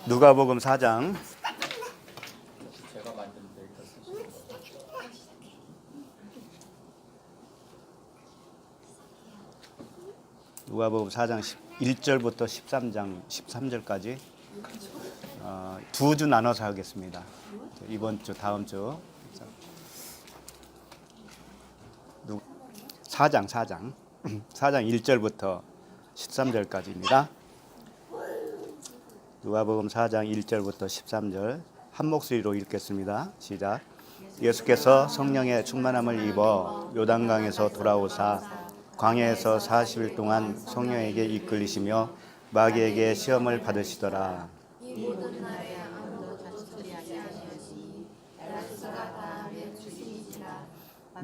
누가복음 4장 누가복음 4장 1절부터 13절까지 두 주 나눠서 하겠습니다. 이번 주 다음 주 4장 1절부터 13절까지입니다. 누가복음 4장 1절부터 13절 한 목소리로 읽겠습니다. 시작. 예수께서 성령의 충만함을 입어 요단강에서 돌아오사 광야에서 40일 동안 성령에게 이끌리시며 마귀에게 시험을 받으시더라.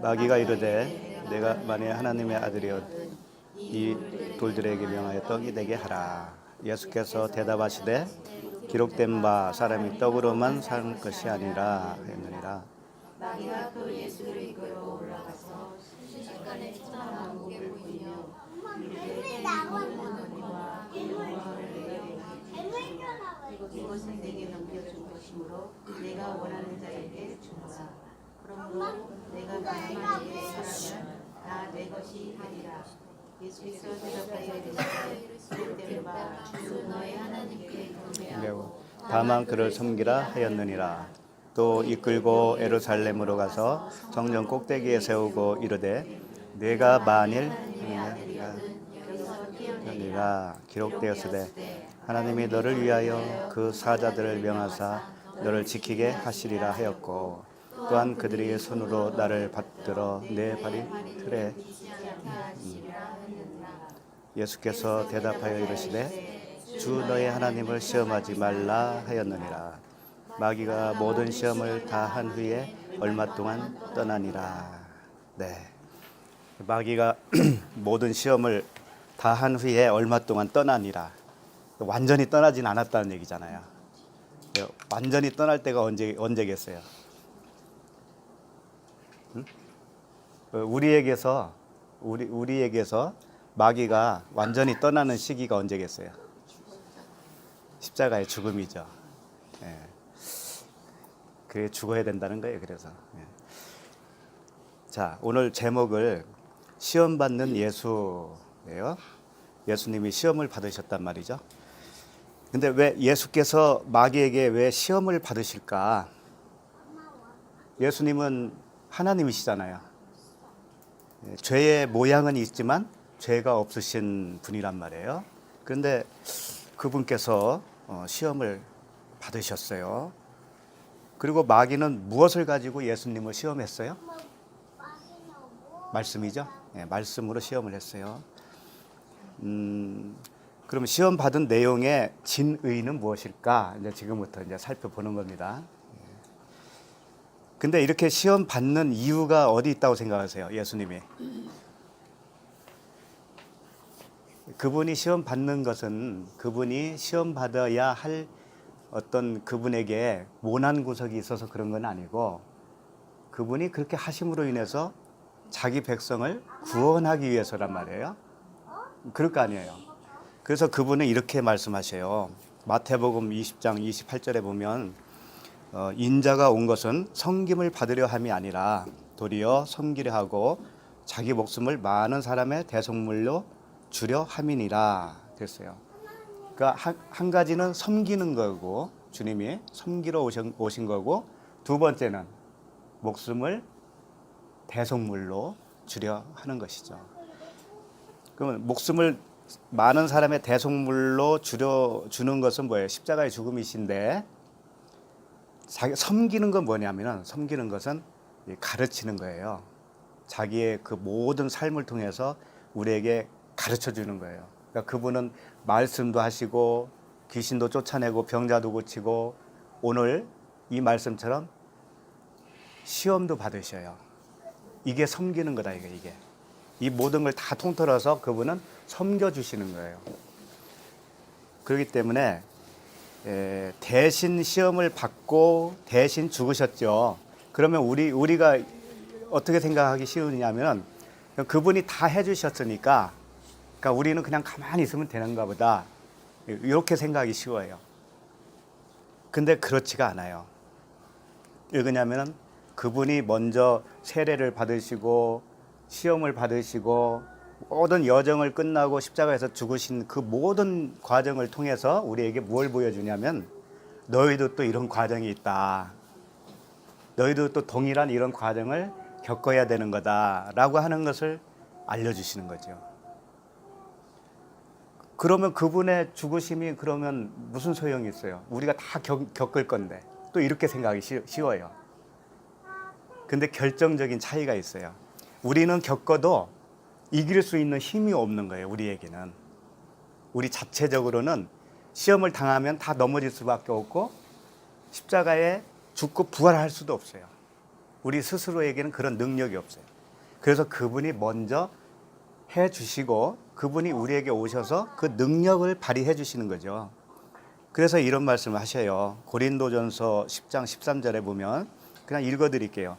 마귀가 이르되 내가 만일 하나님의 아들이었 이 돌들에게 명하여 떡이 되게 하라. 예수께서 대답하시되 기록된 바 사람이 떡으로만 사는 것이 아니라 했느니라. 마귀가 또 예수를 이끌어 올라가서 순식간에 천하 만국에 보이며 이르되 이것은 내게 넘겨준 것이므로 내가 원하는 자에게 주노라. 그러므로 내가 말씀하기에 하라면 다 내 것이 되리라. 예수께서 대답하여 이르시되 기록된 바 주 너의 하나님께 경배하고 다만 그를 섬기라 하였느니라. 또 이끌고 예루살렘으로 가서 성전 꼭대기에 세우고 이르되 내가 만일 하니라 기록되었으되 하나님이 너를 위하여 그 사자들을 명하사 너를 지키게 하시리라 하였고 또한 그들이 손으로 나를 받들어 내 발이 틀에 예수께서 대답하여 이르시되 주 너의 하나님을 시험하지 말라 하였느니라. 마귀가 모든 시험을 다 한 후에 얼마 동안 떠나니라. 네, 마귀가 모든 시험을 다 한 후에 얼마 동안 떠나니라. 완전히 떠나진 않았다는 얘기잖아요. 완전히 떠날 때가 언제겠어요? 응? 우리에게서 마귀가 완전히 떠나는 시기가 언제겠어요? 십자가의 죽음이죠. 예. 그게 죽어야 된다는 거예요. 그래서 자, 오늘 제목을 시험 받는 예수예요. 예수님이 시험을 받으셨단 말이죠. 근데 왜 예수께서 마귀에게 왜 시험을 받으실까? 예수님은 하나님이시잖아요. 죄의 모양은 있지만 죄가 없으신 분이란 말이에요. 그런데 그분께서 시험을 받으셨어요. 그리고 마귀는 무엇을 가지고 예수님을 시험했어요? 말씀이죠. 네, 말씀으로 시험을 했어요. 그럼 시험 받은 내용의 진의는 무엇일까? 이제 지금부터 이제 살펴보는 겁니다. 근데 이렇게 시험 받는 이유가 어디 있다고 생각하세요? 예수님이. 그분이 시험 받는 것은 그분이 시험 받아야 할 어떤 그분에게 모난 구석이 있어서 그런 건 아니고 그분이 그렇게 하심으로 인해서 자기 백성을 구원하기 위해서란 말이에요. 그럴 거 아니에요. 그래서 그분은 이렇게 말씀하셔요. 마태복음 20장 28절에 보면 인자가 온 것은 섬김을 받으려 함이 아니라 도리어 섬기려 하고 자기 목숨을 많은 사람의 대속물로 주려 함이니라 그랬어요. 그러니까 한 가지는 섬기는 거고 주님이 섬기러 오신 거고 두 번째는 목숨을 대속물로 주려 하는 것이죠. 그러면 목숨을 많은 사람의 대속물로 주는 것은 뭐예요? 십자가의 죽음이신데 섬기는 건 뭐냐면은 섬기는 것은 가르치는 거예요. 자기의 그 모든 삶을 통해서 우리에게 가르쳐 주는 거예요. 그러니까 그분은 말씀도 하시고 귀신도 쫓아내고 병자도 고치고 오늘 이 말씀처럼 시험도 받으셔요. 이게 섬기는 거다 이게. 이 모든 걸 다 통틀어서 그분은 섬겨주시는 거예요. 그렇기 때문에 대신 시험을 받고 대신 죽으셨죠. 그러면 우리가 어떻게 생각하기 쉬우냐면 그분이 다 해주셨으니까 그러니까 우리는 그냥 가만히 있으면 되는가 보다 이렇게 생각하기 쉬워요. 근데 그렇지가 않아요. 왜 그러냐면 그분이 먼저 세례를 받으시고 시험을 받으시고 모든 여정을 끝나고 십자가에서 죽으신 그 모든 과정을 통해서 우리에게 뭘 보여주냐면 너희도 또 이런 과정이 있다. 너희도 또 동일한 이런 과정을 겪어야 되는 거다라고 하는 것을 알려주시는 거죠. 그러면 그분의 죽으심이 그러면 무슨 소용이 있어요? 우리가 다 겪을 건데 또 이렇게 생각하기 쉬워요. 근데 결정적인 차이가 있어요. 우리는 겪어도 이길 수 있는 힘이 없는 거예요. 우리에게는. 우리 자체적으로는 시험을 당하면 다 넘어질 수밖에 없고 십자가에 죽고 부활할 수도 없어요. 우리 스스로에게는 그런 능력이 없어요. 그래서 그분이 먼저 해 주시고 그분이 우리에게 오셔서 그 능력을 발휘해 주시는 거죠. 그래서 이런 말씀을 하셔요. 고린도전서 10장 13절에 보면 그냥 읽어 드릴게요.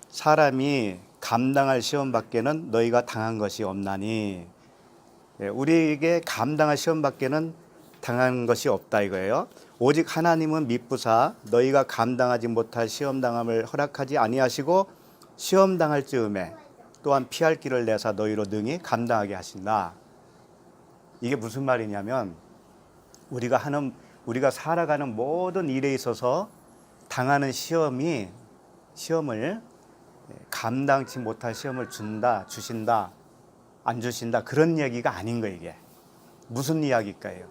사람이 감당할 시험 밖에는 너희가 당한 것이 없나니. 우리에게 감당할 시험 밖에는 당한 것이 없다 이거예요. 오직 하나님은 미쁘사 너희가 감당하지 못할 시험 당함을 허락하지 아니하시고 시험 당할 즈음에 또한 피할 길을 내사 너희로 능히 감당하게 하신다. 이게 무슨 말이냐면 우리가 살아가는 모든 일에 있어서 당하는 시험을 감당치 못할 시험을 주신다, 안 주신다 그런 얘기가 아닌 거예요. 이게 무슨 이야기일까요?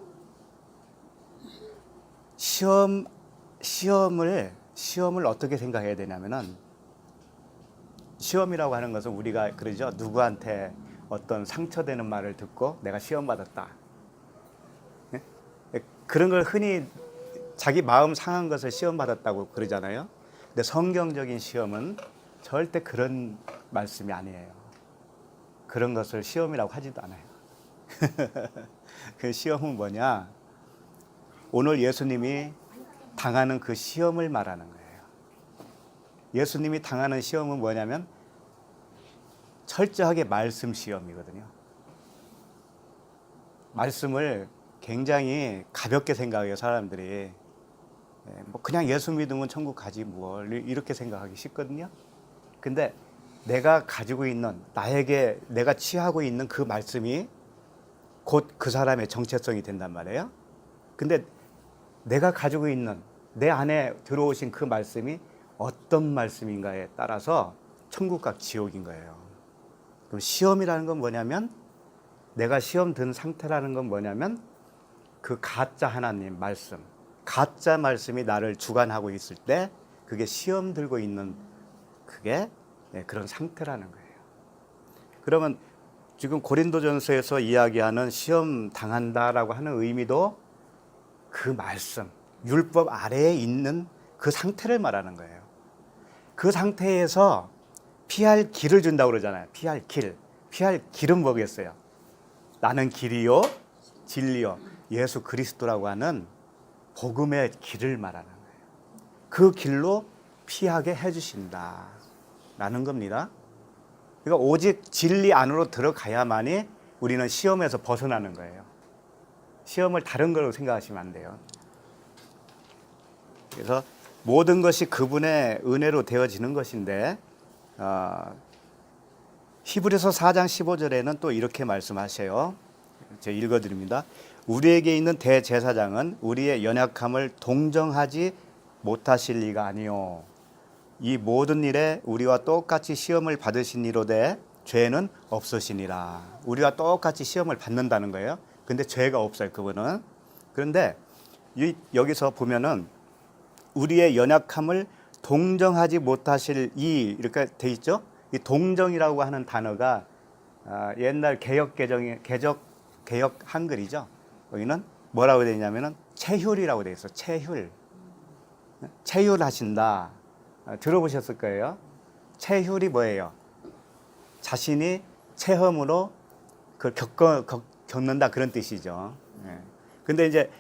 시험을 어떻게 생각해야 되냐면은 시험이라고 하는 것은 우리가 그러죠. 누구한테 어떤 상처되는 말을 듣고 내가 시험 받았다. 그런 걸 흔히 자기 마음 상한 것을 시험 받았다고 그러잖아요. 근데 성경적인 시험은 절대 그런 말씀이 아니에요. 그런 것을 시험이라고 하지도 않아요. 그 시험은 뭐냐? 오늘 예수님이 당하는 그 시험을 말하는 거예요. 예수님이 당하는 시험은 뭐냐면 철저하게 말씀 시험이거든요. 말씀을 굉장히 가볍게 생각해요, 사람들이. 뭐 그냥 예수 믿으면 천국 가지 뭘 이렇게 생각하기 쉽거든요. 근데 내가 가지고 있는 내가 취하고 있는 그 말씀이 곧 그 사람의 정체성이 된단 말이에요. 근데 내가 가지고 있는 내 안에 들어오신 그 말씀이 어떤 말씀인가에 따라서 천국과 지옥인 거예요. 그럼 시험이라는 건 뭐냐면 내가 시험 든 상태라는 건 뭐냐면 그 가짜 하나님 말씀, 가짜 말씀이 나를 주관하고 있을 때 그게 시험 들고 있는 그게 그런 상태라는 거예요. 그러면 지금 고린도전서에서 이야기하는 시험 당한다라고 하는 의미도 그 말씀, 율법 아래에 있는 그 상태를 말하는 거예요. 그 상태에서 피할 길을 준다고 그러잖아요. 피할 길은 뭐겠어요? 나는 길이요 진리요 예수 그리스도라고 하는 복음의 길을 말하는 거예요. 그 길로 피하게 해주신다라는 겁니다. 그러니까 오직 진리 안으로 들어가야만이 우리는 시험에서 벗어나는 거예요. 시험을 다른 걸로 생각하시면 안 돼요. 그래서 모든 것이 그분의 은혜로 되어지는 것인데 히브리서 4장 15절에는 또 이렇게 말씀하세요. 제가 읽어드립니다. 우리에게 있는 대제사장은 우리의 연약함을 동정하지 못하실 리가 아니요 이 모든 일에 우리와 똑같이 시험을 받으신 이로되 죄는 없으시니라. 우리와 똑같이 시험을 받는다는 거예요. 근데 죄가 없어요, 그분은. 그런데 여기서 보면은 우리의 연약함을 동정하지 못하실 이렇게 돼 있죠. 이 동정이라고 하는 단어가 옛날 개역 한글이죠. 여기는 뭐라고 되어 있냐면은 체휼이라고 되어 있어. 체휼하신다. 들어보셨을 거예요. 체휼이 뭐예요? 자신이 체험으로 그걸 겪는다 그런 뜻이죠. 근데 이제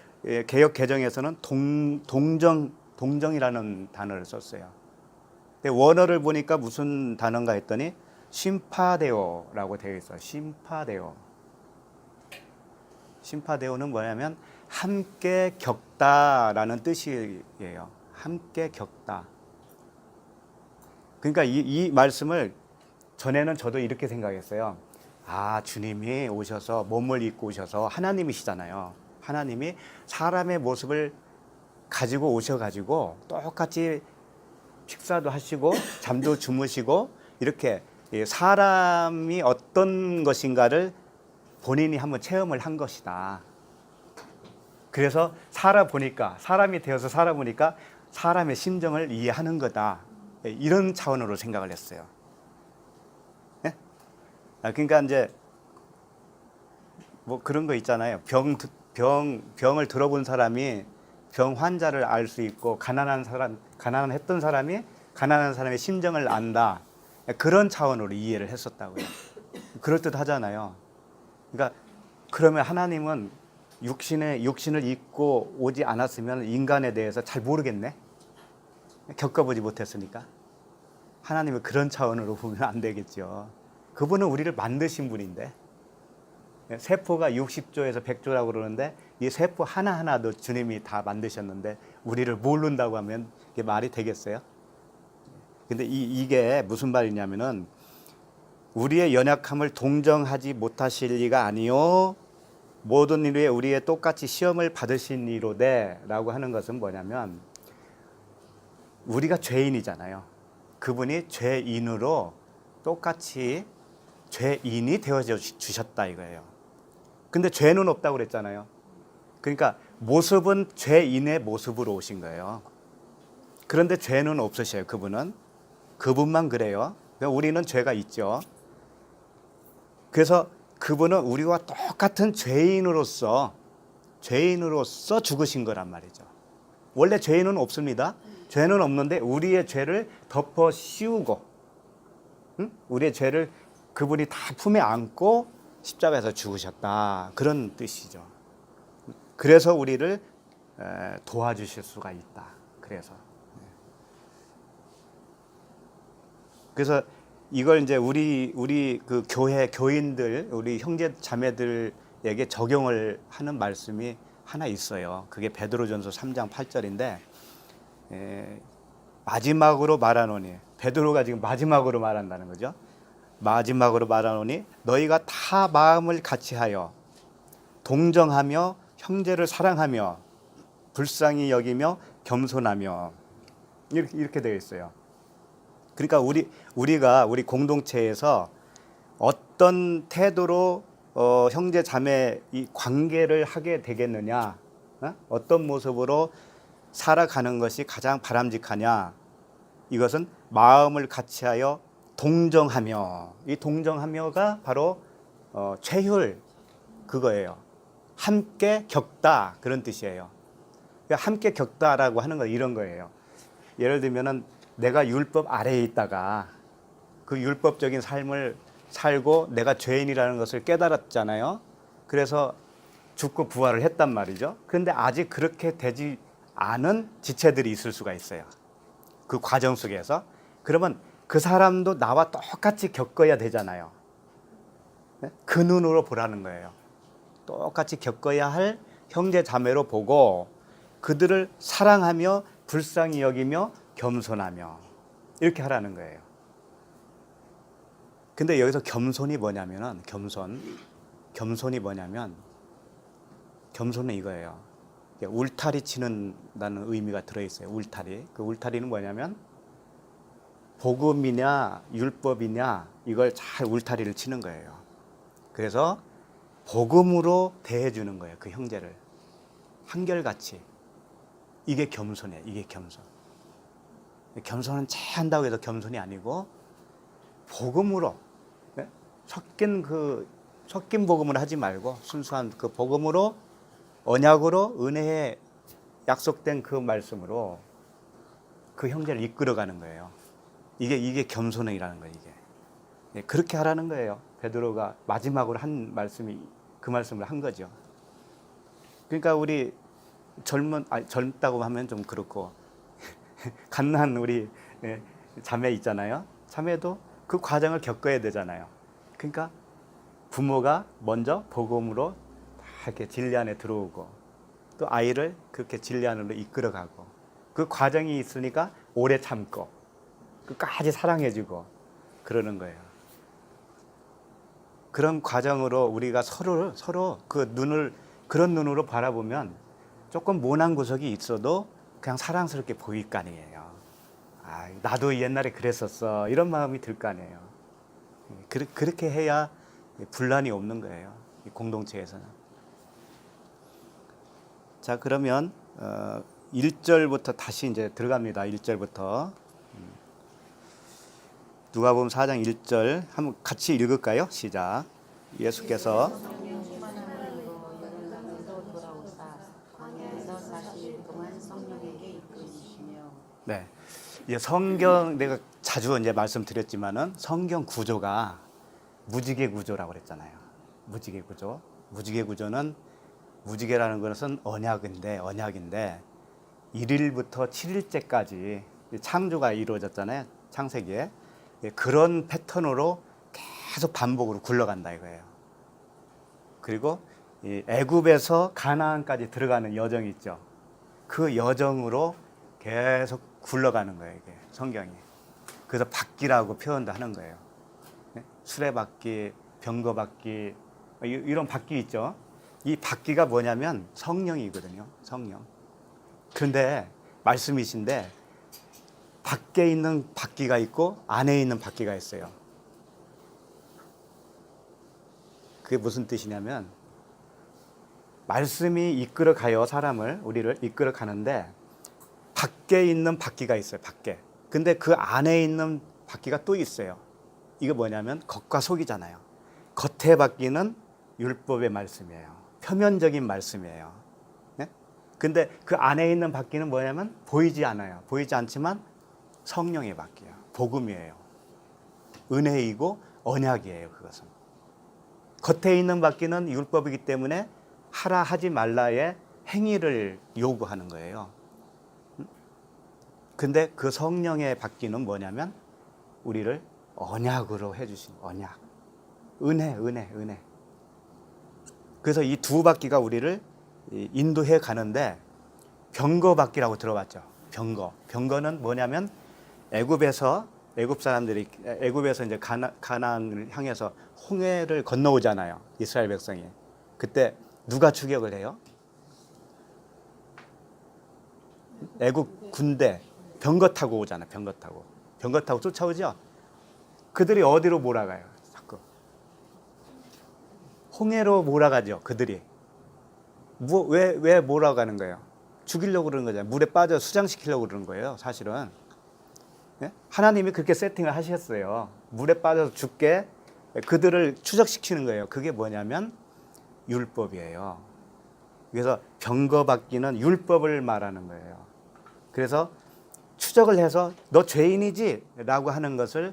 개역 개정에서는 동정이라는 단어를 썼어요. 근데 원어를 보니까 무슨 단어인가 했더니 심파데오라고 되어 있어요. 심파데오는 뭐냐면 함께 겪다라는 뜻이에요. 함께 겪다. 그러니까 이 말씀을 전에는 저도 이렇게 생각했어요. 아, 주님이 오셔서 몸을 입고 오셔서 하나님이시잖아요. 하나님이 사람의 모습을 가지고 오셔가지고 똑같이 식사도 하시고 잠도 주무시고 이렇게 사람이 어떤 것인가를 본인이 한번 체험을 한 것이다. 그래서 사람이 되어서 살아보니까 사람의 심정을 이해하는 거다. 이런 차원으로 생각을 했어요. 예? 그러니까 이제 뭐 그런 거 있잖아요. 병을 들어본 사람이 병 환자를 알 수 있고 가난했던 사람이 가난한 사람의 심정을 안다. 그런 차원으로 이해를 했었다고요. 그럴듯하잖아요. 그러니까 그러면 하나님은 육신을 입고 오지 않았으면 인간에 대해서 잘 모르겠네. 겪어보지 못했으니까. 하나님은 그런 차원으로 보면 안 되겠죠. 그분은 우리를 만드신 분인데 세포가 60조에서 100조라고 그러는데 이 세포 하나하나도 주님이 다 만드셨는데 우리를 모른다고 하면 이게 말이 되겠어요? 근데 이게 무슨 말이냐면은 우리의 연약함을 동정하지 못하실 리가 아니요 모든 일 위에 우리의 똑같이 시험을 받으신 이로되 라고 하는 것은 뭐냐면 우리가 죄인이잖아요. 그분이 죄인으로 똑같이 죄인이 되어져 주셨다 이거예요. 근데 죄는 없다고 그랬잖아요. 그러니까 모습은 죄인의 모습으로 오신 거예요. 그런데 죄는 없으셔요. 그분만 그래요. 그러니까 우리는 죄가 있죠. 그래서 그분은 우리와 똑같은 죄인으로서 죽으신 거란 말이죠. 원래 죄인은 없습니다. 죄는 없는데 우리의 죄를 덮어 씌우고 우리의 죄를 그분이 다 품에 안고 십자가에서 죽으셨다. 그런 뜻이죠. 그래서 우리를 도와주실 수가 있다. 그래서 이걸 이제 우리 그 교인들, 우리 형제 자매들에게 적용을 하는 말씀이 하나 있어요. 그게 베드로전서 3장 8절인데 마지막으로 말하노니 베드로가 지금 마지막으로 말한다는 거죠. 마지막으로 말하노니 너희가 다 마음을 같이하여 동정하며 형제를 사랑하며 불쌍히 여기며 겸손하며 이렇게 되어 있어요. 그러니까 우리 공동체에서 어떤 태도로 형제 자매 이 관계를 하게 되겠느냐, 어떤 모습으로 살아가는 것이 가장 바람직하냐, 이것은 마음을 같이하여 동정하며, 이 동정하며가 바로 최율 그거예요. 함께 겪다 그런 뜻이에요. 그러니까 함께 겪다라고 하는 건 이런 거예요. 예를 들면은 내가 율법 아래에 있다가 그 율법적인 삶을 살고 내가 죄인이라는 것을 깨달았잖아요. 그래서 죽고 부활을 했단 말이죠. 그런데 아직 그렇게 되지 않은 지체들이 있을 수가 있어요. 그 과정 속에서. 그러면 그 사람도 나와 똑같이 겪어야 되잖아요. 그 눈으로 보라는 거예요. 똑같이 겪어야 할 형제 자매로 보고 그들을 사랑하며 불쌍히 여기며 겸손하며 이렇게 하라는 거예요. 근데 여기서 겸손이 뭐냐면은 겸손이 뭐냐면 겸손은 이거예요. 울타리 치는다는 의미가 들어있어요. 울타리. 그 울타리는 뭐냐면 복음이냐 율법이냐 이걸 잘 울타리를 치는 거예요. 그래서 복음으로 대해주는 거예요. 그 형제를 한결같이. 이게 겸손이에요. 이게 겸손. 겸손은 체한다고 해서 겸손이 아니고 복음으로 섞인 복음을 하지 말고 순수한 그 복음으로 언약으로 은혜에 약속된 그 말씀으로 그 형제를 이끌어가는 거예요. 이게 겸손이라는 거예요. 이게 그렇게 하라는 거예요. 베드로가 마지막으로 한 말씀이 그 말씀을 한 거죠. 그러니까 우리 젊다고 하면 좀 그렇고 갓난 우리 자매 있잖아요. 자매도 그 과정을 겪어야 되잖아요. 그러니까 부모가 먼저 복음으로 다 이렇게 진리 안에 들어오고 또 아이를 그렇게 진리 안으로 이끌어가고 그 과정이 있으니까 오래 참고 끝까지 사랑해주고 그러는 거예요. 그런 과정으로 우리가 서로 그런 눈으로 바라보면 조금 모난 구석이 있어도 그냥 사랑스럽게 보일 거 아니에요. 아, 나도 옛날에 그랬었어. 이런 마음이 들 거 아니에요. 그렇게 해야 분란이 없는 거예요. 이 공동체에서는. 자, 그러면 1절부터 다시 이제 들어갑니다. 1절부터. 누가복음 4장 1절 한번 같이 읽을까요? 시작. 예수께서 네. 이제 성경 내가 자주 이제 말씀드렸지만은 성경 구조가 무지개 구조라고 그랬잖아요. 무지개 구조. 무지개 구조는 무지개라는 것은 언약인데 1일부터 7일째까지 창조가 이루어졌잖아요. 창세기에. 그런 패턴으로 계속 반복으로 굴러간다 이거예요. 그리고 이 애굽에서 가나안까지 들어가는 여정이 있죠. 그 여정으로 계속 굴러가는 거예요, 이게 성경이. 그래서 바퀴라고 표현도 하는 거예요. 수레바퀴, 병거바퀴 이런 바퀴 있죠. 이 바퀴가 뭐냐면 성령이거든요. 성령. 그런데 말씀이신데 밖에 있는 바퀴가 있고 안에 있는 바퀴가 있어요. 그게 무슨 뜻이냐면 말씀이 이끌어 가요. 우리를 이끌어 가는데 밖에 있는 바퀴가 있어요. 밖에. 근데 그 안에 있는 바퀴가 또 있어요. 이게 뭐냐면 겉과 속이잖아요. 겉의 바퀴는 율법의 말씀이에요. 표면적인 말씀이에요. 네? 근데 그 안에 있는 바퀴는 뭐냐면 보이지 않아요. 보이지 않지만 성령의 바퀴예요. 복음이에요. 은혜이고 언약이에요. 그것은. 겉에 있는 바퀴는 율법이기 때문에 하라 하지 말라의 행위를 요구하는 거예요. 근데 그 성령의 바퀴는 뭐냐면 우리를 언약으로 해주신 언약. 은혜. 그래서 이 두 바퀴가 우리를 인도해 가는데 병거바퀴라고 들어봤죠. 병거는 뭐냐면 애굽에서 이제 가나안을 향해서 홍해를 건너오잖아요. 이스라엘 백성이. 그때 누가 추격을 해요? 애굽 군대 병거 타고 오잖아요. 병거 타고 쫓아오죠. 그들이 어디로 몰아가요? 자꾸 홍해로 몰아가죠. 그들이 왜 몰아가는 거예요? 죽이려고 그러는 거잖아요. 물에 빠져 수장시키려고 그러는 거예요. 사실은 하나님이 그렇게 세팅을 하셨어요. 물에 빠져서 죽게 그들을 추적시키는 거예요. 그게 뭐냐면 율법이에요. 그래서 병거바퀴는 율법을 말하는 거예요. 그래서 추적을 해서 너 죄인이지? 라고 하는 것을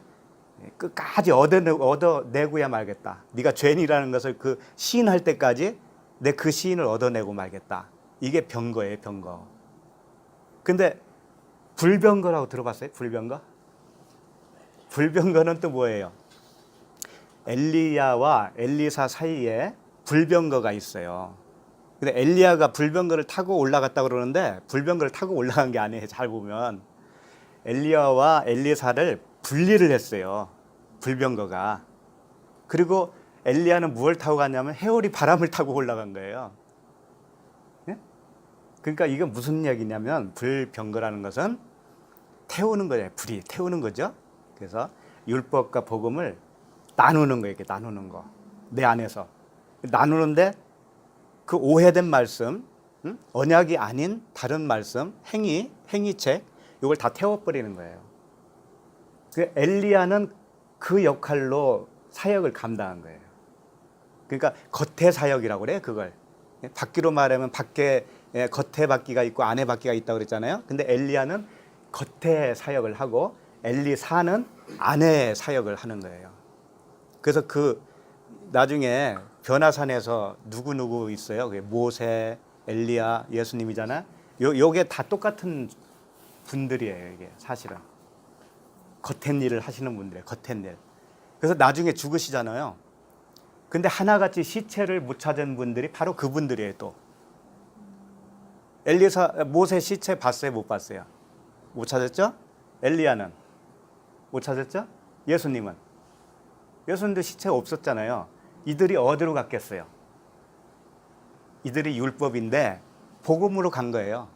끝까지 얻어내고야 말겠다. 네가 죄인이라는 것을 그 시인할 때까지 내 그 시인을 얻어내고 말겠다. 이게 병거예요. 병거. 근데 불병거라고 들어봤어요? 불병거는 또 뭐예요? 엘리야와 엘리사 사이에 불병거가 있어요. 근데 엘리야가 불병거를 타고 올라갔다고 그러는데 불병거를 타고 올라간 게 아니에요. 잘 보면 엘리야와 엘리사를 분리를 했어요. 불병거가. 그리고 엘리야는 무엇을 타고 갔냐면 해오리 바람을 타고 올라간 거예요. 네? 그러니까 이건 무슨 얘기냐면 불병거라는 것은 태우는 거예요. 불이 태우는 거죠. 그래서 율법과 복음을 나누는 거예요. 이렇게 나누는 거. 내 안에서. 나누는데 그 오해된 말씀, 언약이 아닌 다른 말씀, 행위책, 이걸 다 태워버리는 거예요. 그 엘리야는 그 역할로 사역을 감당한 거예요. 그러니까 겉의 사역이라고 그래요. 그걸. 바퀴로 말하면 겉에 바퀴가 있고 안에 바퀴가 있다고 그랬잖아요. 근데 엘리야는 겉에 사역을 하고 엘리사는 안에 사역을 하는 거예요. 그래서 그 나중에 변화산에서 누구 있어요? 모세, 엘리야, 예수님이잖아. 요게 다 똑같은 분들이에요. 이게 사실은 겉된 일을 하시는 분들이에요. 겉된 일. 그래서 나중에 죽으시잖아요. 근데 하나같이 시체를 못 찾은 분들이 바로 그분들이에요. 또 모세 시체 봤어요? 못 봤어요? 못 찾았죠? 엘리야는 못 찾았죠? 예수님도 시체 없었잖아요. 이들이 어디로 갔겠어요? 이들이 율법인데 복음으로 간 거예요.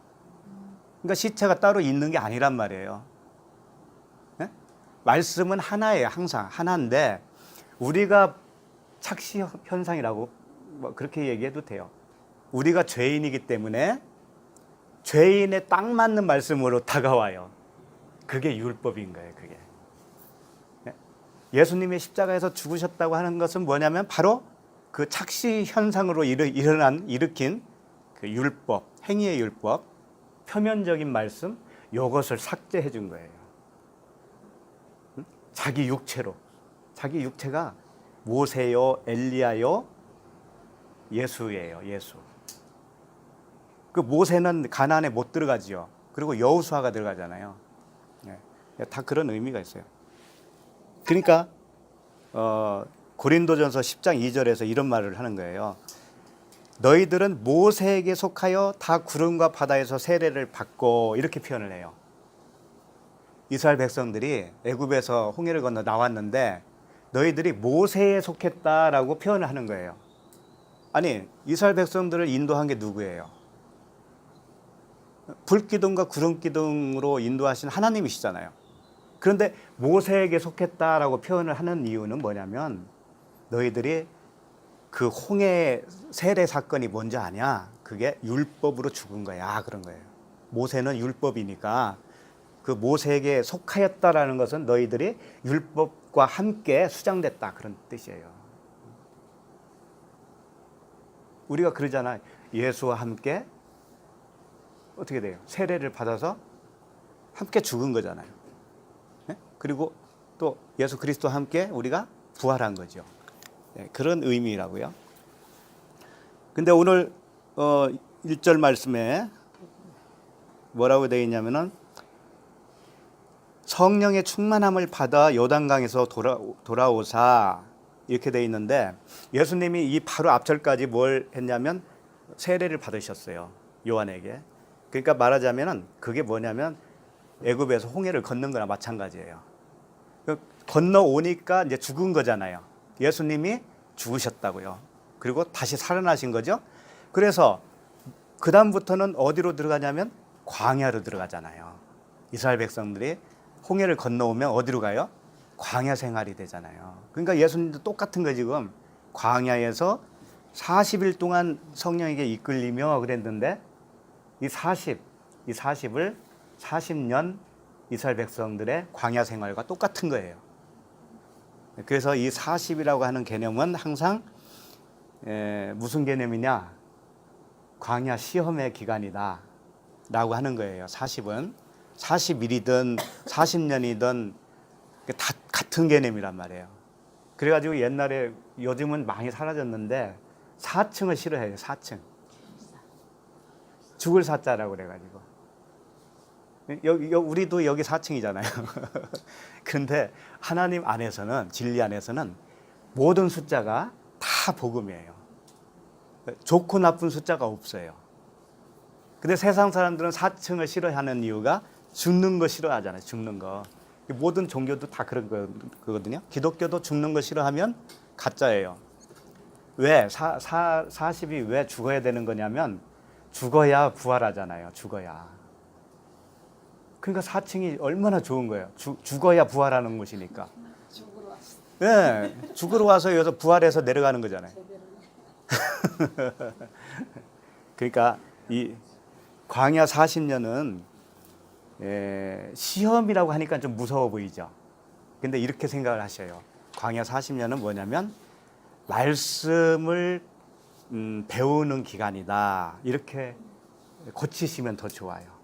그러니까 시체가 따로 있는 게 아니란 말이에요. 네? 말씀은 하나예요. 항상 하나인데 우리가 착시 현상이라고 뭐 그렇게 얘기해도 돼요. 우리가 죄인이기 때문에 죄인에 딱 맞는 말씀으로 다가와요. 그게 율법인 거예요. 그게. 네? 예수님이 십자가에서 죽으셨다고 하는 것은 뭐냐면 바로 그 착시 현상으로 일으킨 그 율법, 행위의 율법, 표면적인 말씀, 이것을 삭제해 준 거예요. 자기 육체로. 자기 육체가 모세요, 엘리야요, 예수예요. 예수. 그 모세는 가나안에 못 들어가지요. 그리고 여호수아가 들어가잖아요. 네. 다 그런 의미가 있어요. 그러니까 고린도전서 10장 2절에서 이런 말을 하는 거예요. 너희들은 모세에게 속하여 다 구름과 바다에서 세례를 받고, 이렇게 표현을 해요. 이스라엘 백성들이 애굽에서 홍해를 건너 나왔는데 너희들이 모세에 속했다라고 표현을 하는 거예요. 아니, 이스라엘 백성들을 인도한 게 누구예요? 불기둥과 구름기둥으로 인도하신 하나님이시잖아요. 그런데 모세에게 속했다라고 표현을 하는 이유는 뭐냐면, 너희들이 그 홍해 세례 사건이 뭔지 아냐? 그게 율법으로 죽은 거야. 그런 거예요. 모세는 율법이니까 그 모세에게 속하였다라는 것은 너희들이 율법과 함께 수장됐다, 그런 뜻이에요. 우리가 그러잖아요. 예수와 함께 어떻게 돼요? 세례를 받아서 함께 죽은 거잖아요. 네? 그리고 또 예수 그리스도와 함께 우리가 부활한 거죠. 네, 그런 의미라고요. 근데 오늘 1절 말씀에 뭐라고 되어 있냐면은 성령의 충만함을 받아 요단강에서 돌아오사, 이렇게 되어 있는데, 예수님이 이 바로 앞절까지 뭘 했냐면 세례를 받으셨어요. 요한에게. 그러니까 말하자면은 그게 뭐냐면 애굽에서 홍해를 건넌 거나 마찬가지예요. 건너오니까 이제 죽은 거잖아요. 예수님이 죽으셨다고요. 그리고 다시 살아나신 거죠. 그래서 그 다음부터는 어디로 들어가냐면 광야로 들어가잖아요. 이스라엘 백성들이 홍해를 건너오면 어디로 가요? 광야 생활이 되잖아요. 그러니까 예수님도 똑같은 거, 지금 광야에서 40일 동안 성령에게 이끌리며 그랬는데, 이 40을 40년 이스라엘 백성들의 광야 생활과 똑같은 거예요. 그래서 이 40이라고 하는 개념은 항상 무슨 개념이냐? 광야 시험의 기간이다 라고 하는 거예요. 40은 40일이든 40년이든 다 같은 개념이란 말이에요. 그래가지고 옛날에, 요즘은 많이 사라졌는데 4층을 싫어해요. 4층. 죽을 사자라고 그래가지고. 우리도 여기 4층이잖아요. 그런데 하나님 안에서는, 진리 안에서는 모든 숫자가 다 복음이에요. 좋고 나쁜 숫자가 없어요. 근데 세상 사람들은 4층을 싫어하는 이유가 죽는 거 싫어하잖아요. 죽는 거. 모든 종교도 다 그런 거거든요. 기독교도 죽는 거 싫어하면 가짜예요. 왜? 40이 왜 죽어야 되는 거냐면, 죽어야 부활하잖아요. 죽어야. 그러니까 4층이 얼마나 좋은 거예요. 죽어야 부활하는 곳이니까. 죽으러 왔어. 네, 죽으러 와서 여기서 부활해서 내려가는 거잖아요. 그러니까 이 광야 40년은 시험이라고 하니까 좀 무서워 보이죠. 근데 이렇게 생각을 하셔요. 광야 40년은 뭐냐면 말씀을 배우는 기간이다. 이렇게 고치시면 더 좋아요.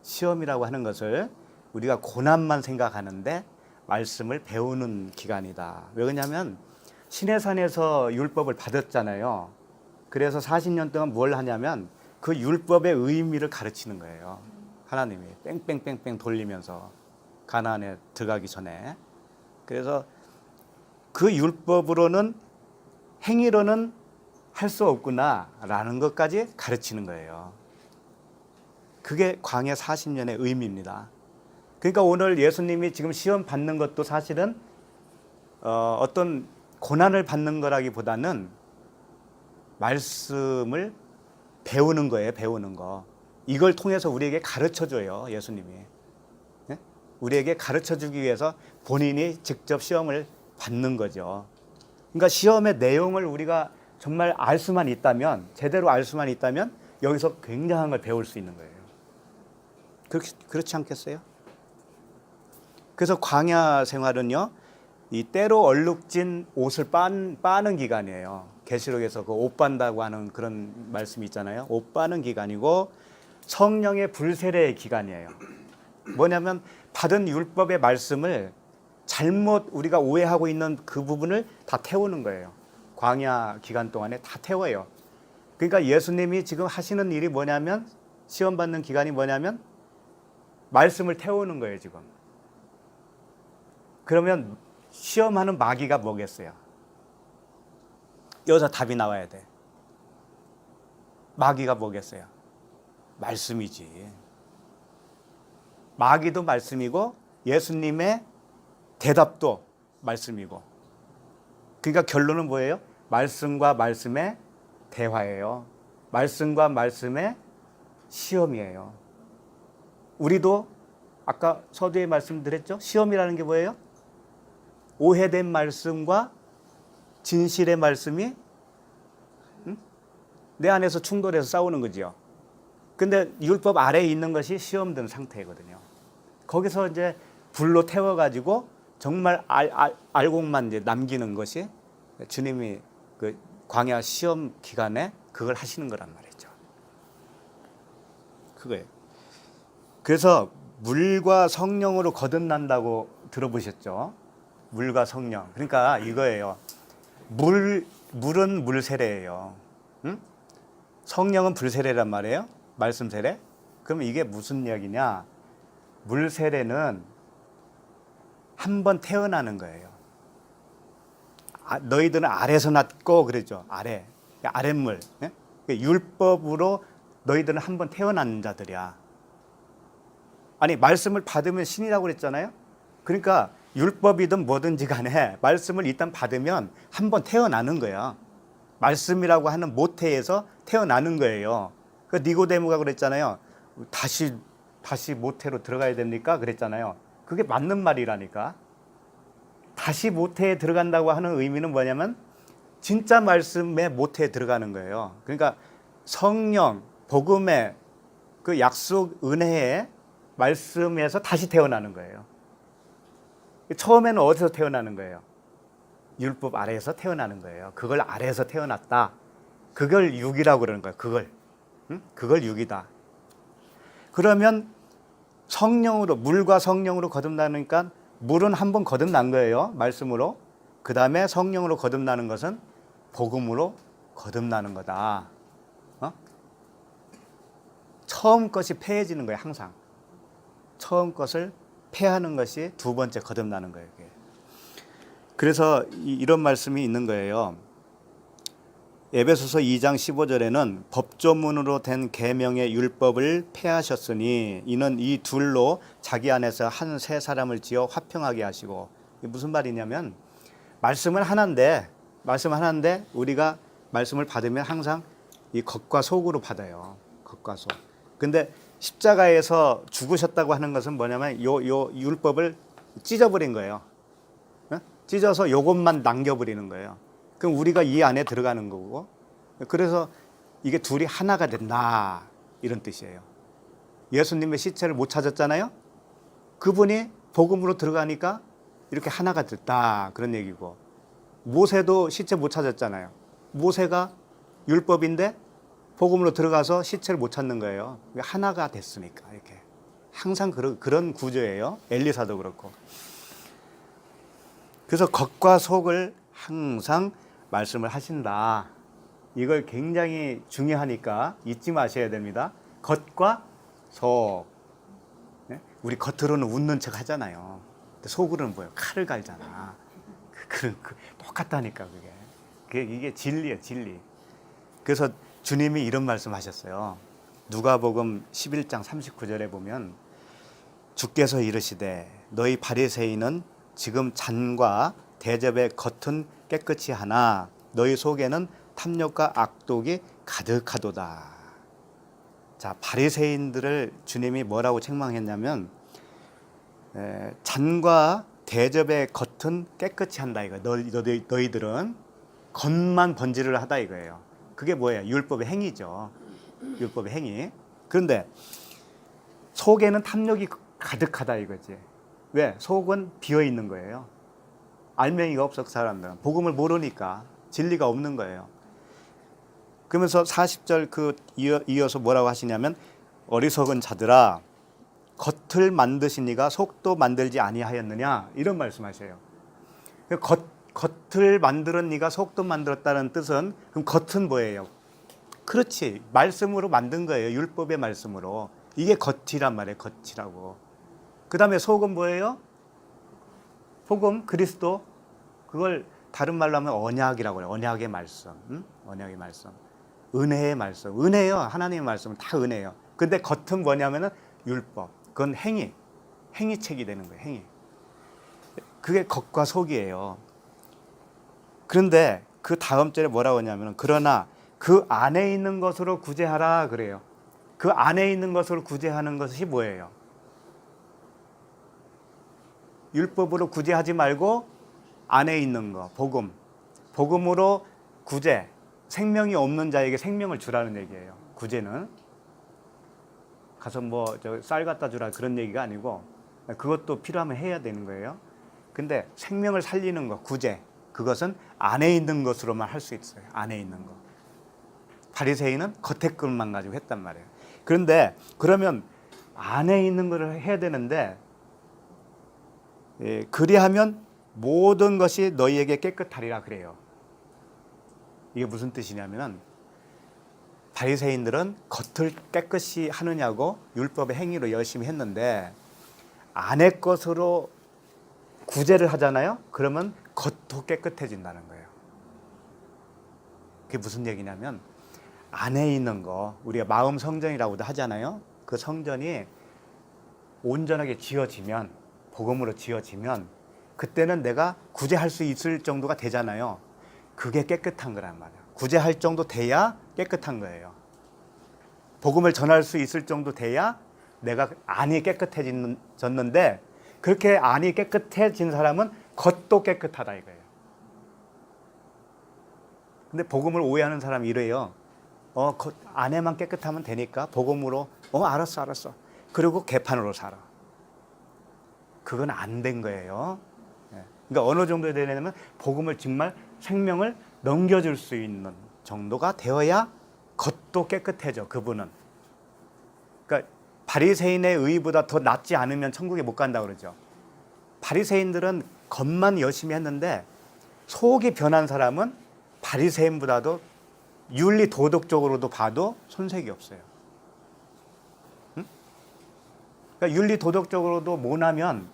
시험이라고 하는 것을 우리가 고난만 생각하는데 말씀을 배우는 기간이다. 왜 그러냐면 시내산에서 율법을 받았잖아요. 그래서 40년 동안 뭘 하냐면 그 율법의 의미를 가르치는 거예요. 하나님이 뺑뺑뺑뺑 돌리면서 가나안에 들어가기 전에. 그래서 그 율법으로는 행위로는 할 수 없구나라는 것까지 가르치는 거예요. 그게 광야 40년의 의미입니다. 그러니까 오늘 예수님이 지금 시험 받는 것도 사실은 어떤 고난을 받는 거라기보다는 말씀을 배우는 거예요. 배우는 거. 이걸 통해서 우리에게 가르쳐줘요. 예수님이. 네? 우리에게 가르쳐주기 위해서 본인이 직접 시험을 받는 거죠. 그러니까 시험의 내용을 우리가 정말 알 수만 있다면, 제대로 알 수만 있다면 여기서 굉장한 걸 배울 수 있는 거예요. 그렇지 않겠어요? 그래서 광야 생활은요, 이 때로 얼룩진 옷을 빠는 기간이에요. 계시록에서 그 옷 빤다고 하는 그런 말씀이 있잖아요. 옷 빠는 기간이고 성령의 불세례의 기간이에요. 뭐냐면 받은 율법의 말씀을 잘못 우리가 오해하고 있는 그 부분을 다 태우는 거예요. 광야 기간 동안에 다 태워요. 그러니까 예수님이 지금 하시는 일이 뭐냐면, 시험 받는 기간이 뭐냐면 말씀을 태우는 거예요, 지금. 그러면 시험하는 마귀가 뭐겠어요? 여기서 답이 나와야 돼. 마귀가 뭐겠어요? 말씀이지. 마귀도 말씀이고 예수님의 대답도 말씀이고. 그러니까 결론은 뭐예요? 말씀과 말씀의 대화예요. 말씀과 말씀의 시험이에요. 우리도 아까 서두에 말씀드렸죠? 시험이라는 게 뭐예요? 오해된 말씀과 진실의 말씀이 내 안에서 충돌해서 싸우는 거죠. 근데 율법 아래에 있는 것이 시험된 상태거든요. 거기서 이제 불로 태워가지고 정말 알곡만 이제 남기는 것이 주님이 그 광야 시험 기간에 그걸 하시는 거란 말이죠. 그거예요. 그래서 물과 성령으로 거듭난다고 들어보셨죠? 물과 성령. 그러니까 이거예요. 물은 물 세례예요. 응? 성령은 불 세례란 말이에요. 말씀 세례. 그럼 이게 무슨 이야기냐? 물 세례는 한 번 태어나는 거예요. 너희들은 아래서 났고 그러죠. 아랫물. 예? 율법으로 너희들은 한 번 태어난 자들이야. 아니 말씀을 받으면 신이라고 그랬잖아요. 그러니까 율법이든 뭐든지 간에 말씀을 일단 받으면 한 번 태어나는 거야. 말씀이라고 하는 모태에서 태어나는 거예요. 그 니고데모가 그랬잖아요. 다시 모태로 들어가야 됩니까? 그랬잖아요. 그게 맞는 말이라니까. 다시 모태에 들어간다고 하는 의미는 뭐냐면 진짜 말씀의 모태에 들어가는 거예요. 그러니까 성령, 복음의 그 약속 은혜의 말씀에서 다시 태어나는 거예요. 처음에는 어디서 태어나는 거예요? 율법 아래에서 태어나는 거예요. 그걸 아래에서 태어났다. 그걸 육이라고 그러는 거예요. 그걸 육이다. 그러면 성령으로, 물과 성령으로 거듭나니까 물은 한 번 거듭난 거예요. 말씀으로. 그 다음에 성령으로 거듭나는 것은 복음으로 거듭나는 거다. 처음 것이 폐해지는 거예요. 항상. 처음 것을 폐하는 것이 두 번째 거듭나는 거예요. 그래서 이런 말씀이 있는 거예요. 에베소서 2장 15절에는 법조문으로 된 계명의 율법을 폐하셨으니 이는 이 둘로 자기 안에서 한 새 사람을 지어 화평하게 하시고. 이게 무슨 말이냐면 말씀은 하나인데 우리가 말씀을 받으면 항상 이 겉과 속으로 받아요. 겉과 속. 근데 십자가에서 죽으셨다고 하는 것은 뭐냐면 요 율법을 찢어버린 거예요. 찢어서 요것만 남겨버리는 거예요. 그럼 우리가 이 안에 들어가는 거고, 그래서 이게 둘이 하나가 된다 이런 뜻이에요. 예수님의 시체를 못 찾았잖아요. 그분이 복음으로 들어가니까 이렇게 하나가 됐다 그런 얘기고, 모세도 시체 못 찾았잖아요. 모세가 율법인데 복음으로 들어가서 시체를 못 찾는 거예요. 하나가 됐으니까. 이렇게 항상 그런 구조예요. 엘리사도 그렇고. 그래서 겉과 속을 항상 말씀을 하신다. 이걸 굉장히 중요하니까 잊지 마셔야 됩니다. 겉과 속. 네? 우리 겉으로는 웃는 척 하잖아요. 근데 속으로는 뭐예요? 칼을 갈잖아. 똑같다니까 그게. 이게 진리예요, 진리. 그래서 주님이 이런 말씀하셨어요. 누가복음 11장 39절에 보면 주께서 이르시되 너희 바리새인은 지금 잔과 대접의 겉은 깨끗이 하나 너희 속에는 탐욕과 악독이 가득하도다. 자, 바리새인들을 주님이 뭐라고 책망했냐면 잔과 대접의 겉은 깨끗이 한다 이거. 너희들은 겉만 번지를 하다 이거예요. 그게 뭐예요? 율법의 행위죠. 율법의 행위. 그런데 속에는 탐욕이 가득하다 이거지. 왜? 속은 비어 있는 거예요. 알맹이가 없어 사람들은. 복음을 모르니까 진리가 없는 거예요. 그러면서 40절 이어서 뭐라고 하시냐면 어리석은 자들아 겉을 만드신 이가 속도 만들지 아니하였느냐 이런 말씀하셔요. 겉을 만들은 네가 속도 만들었다는 뜻은 그럼 겉은 뭐예요? 그렇지, 말씀으로 만든 거예요. 율법의 말씀으로. 이게 겉이란 말이에요. 겉이라고. 그 다음에 속은 뭐예요? 복음, 그리스도. 그걸 다른 말로 하면 언약이라고 해요. 언약의 말씀. 언약의 말씀. 은혜의 말씀. 은혜요. 하나님의 말씀은 다 은혜예요. 근데 겉은 뭐냐면은 율법. 그건 행위. 행위책이 되는 거예요. 행위. 그게 겉과 속이에요. 그런데 그 다음 절에 뭐라고 하냐면은 그러나 그 안에 있는 것으로 구제하라 그래요. 그 안에 있는 것으로 구제하는 것이 뭐예요? 율법으로 구제하지 말고 안에 있는 거, 복음. 복음으로 구제. 생명이 없는 자에게 생명을 주라는 얘기예요. 구제는. 가서 쌀 갖다 주라 그런 얘기가 아니고 그것도 필요하면 해야 되는 거예요. 근데 생명을 살리는 거, 구제. 그것은 안에 있는 것으로만 할 수 있어요. 안에 있는 거. 바리새인은 겉에 것만 가지고 했단 말이에요. 그런데 그러면 안에 있는 것을 해야 되는데 그리하면 모든 것이 너희에게 깨끗하리라 그래요. 이게 무슨 뜻이냐면 바리새인들은 겉을 깨끗이 하느냐고 율법의 행위로 열심히 했는데 안에 것으로 구제를 하잖아요. 그러면 겉도 깨끗해진다는 거예요. 그게 무슨 얘기냐면 안에 있는 거 우리가 마음 성전이라고도 하잖아요. 그 성전이 온전하게 지어지면 복음으로 지어지면 그때는 내가 구제할 수 있을 정도가 되잖아요. 그게 깨끗한 거란 말이에요. 구제할 정도 돼야 깨끗한 거예요. 복음을 전할 수 있을 정도 돼야 내가 안이 깨끗해졌는데 그렇게 안이 깨끗해진 사람은 겉도 깨끗하다 이거예요. 근데 복음을 오해하는 사람이 이래요. 겉 안에만 깨끗하면 되니까 복음으로 알았어. 그리고 개판으로 살아. 그건 안 된 거예요. 그러니까 어느 정도 되냐면 복음을 정말 생명을 넘겨줄 수 있는 정도가 되어야 겉도 깨끗해져. 그분은. 그러니까 바리새인의 의보다 더 낫지 않으면 천국에 못 간다고 그러죠. 바리새인들은 겉만 열심히 했는데 속이 변한 사람은 바리새인보다도 윤리 도덕적으로도 봐도 손색이 없어요. 응? 그러니까 윤리 도덕적으로도 못하면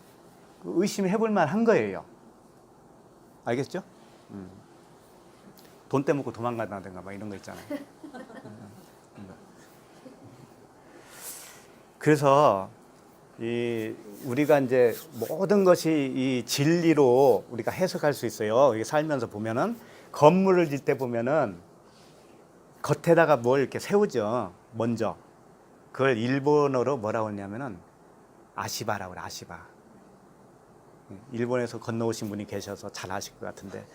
의심해볼 만한 거예요. 알겠죠? 돈 떼먹고 도망간다든가 막 이런 거 있잖아요. 그래서 우리가 이제 모든 것이 이 진리로 우리가 해석할 수 있어요. 이게 살면서 보면은 건물을 짓 때 보면은 겉에다가 뭘 이렇게 세우죠. 먼저 그걸 일본어로 뭐라고 하냐면은 아시바라고 그래. 아시바. 일본에서 건너오신 분이 계셔서 잘 아실 것 같은데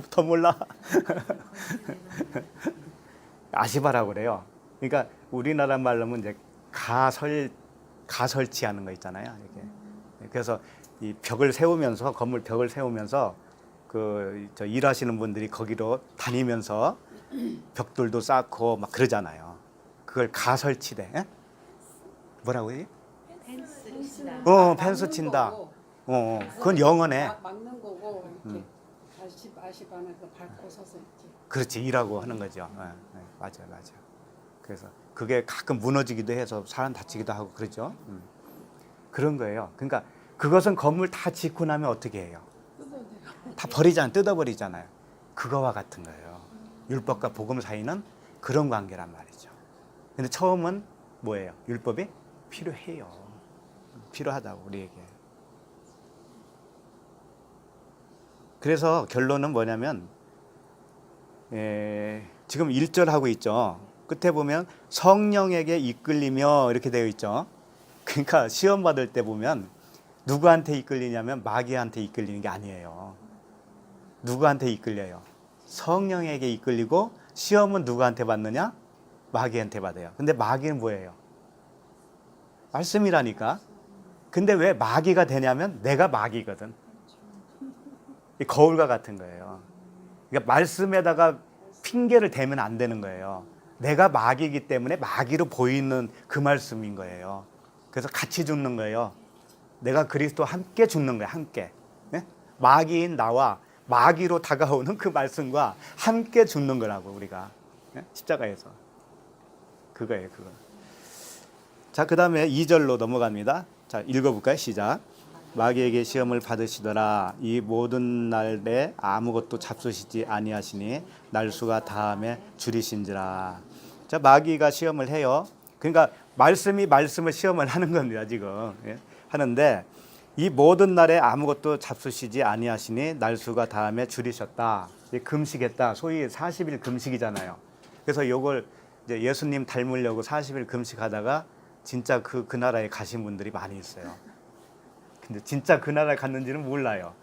더 몰라. 아시바라고 그래요. 그러니까 우리나라 말로는 이제 가설치하는 거 있잖아요. 이렇게. 그래서 이 벽을 세우면서 건물 벽을 세우면서 저 일하시는 분들이 거기로 다니면서 벽돌도 쌓고 막 그러잖아요. 그걸 가설치대. 에? 뭐라고 해? 펜스 친다. 펜스 친다. 그건 영어네. 막는 거고 이렇게 40 안에 그 밟고 서서 있지. 그렇지, 일하고 하는 거죠. 맞아. 그래서 그게 가끔 무너지기도 해서 사람 다치기도 하고 그러죠. 그런 거예요. 그러니까 그것은 건물 다 짓고 나면 어떻게 해요? 다 뜯어버리잖아요. 그거와 같은 거예요. 율법과 복음 사이는 그런 관계란 말이죠. 근데 처음은 뭐예요? 율법이 필요해요. 필요하다고 우리에게. 그래서 결론은 뭐냐면 지금 1절 하고 있죠. 끝에 보면 성령에게 이끌리며 이렇게 되어 있죠. 그러니까 시험 받을 때 보면 누구한테 이끌리냐면 마귀한테 이끌리는 게 아니에요. 누구한테 이끌려요? 성령에게 이끌리고 시험은 누구한테 받느냐? 마귀한테 받아요. 근데 마귀는 뭐예요? 말씀이라니까. 근데 왜 마귀가 되냐면 내가 마귀거든. 이 거울과 같은 거예요. 그러니까 말씀에다가 핑계를 대면 안 되는 거예요. 내가 마귀이기 때문에 마귀로 보이는 그 말씀인 거예요. 그래서 같이 죽는 거예요. 내가 그리스도와 함께 죽는 거예요. 함께. 네? 마귀인 나와 마귀로 다가오는 그 말씀과 함께 죽는 거라고 우리가. 네? 십자가에서. 그거예요. 그거. 자, 그 다음에 2절로 넘어갑니다. 자, 읽어볼까요? 시작. 마귀에게 시험을 받으시더라. 이 모든 날에 아무것도 잡수시지 아니하시니 날수가 다함에 줄이신지라. 자, 마귀가 시험을 해요. 그러니까 말씀을 시험을 하는 겁니다. 지금. 예? 하는데 이 모든 날에 아무것도 잡수시지 아니하시니 날수가 다함에 줄이셨다. 금식했다. 소위 40일 금식이잖아요. 그래서 요걸 이제 예수님 닮으려고 40일 금식하다가 진짜 그 나라에 가신 분들이 많이 있어요. 근데 진짜 그 나라에 갔는지는 몰라요.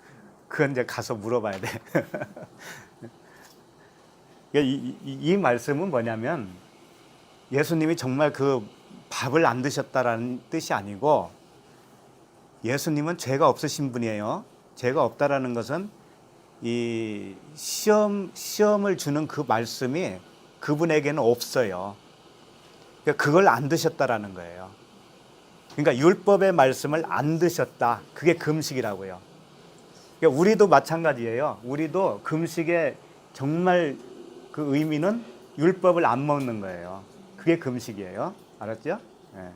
그건 이제 가서 물어봐야 돼. 이 말씀은 뭐냐면 예수님이 정말 그 밥을 안 드셨다라는 뜻이 아니고 예수님은 죄가 없으신 분이에요. 죄가 없다라는 것은 이 시험을 주는 그 말씀이 그분에게는 없어요. 그러니까 그걸 안 드셨다라는 거예요. 그러니까 율법의 말씀을 안 드셨다. 그게 금식이라고요. 그러니까 우리도 마찬가지예요. 우리도 금식의 정말 그 의미는 율법을 안 먹는 거예요. 그게 금식이에요. 알았죠? 네.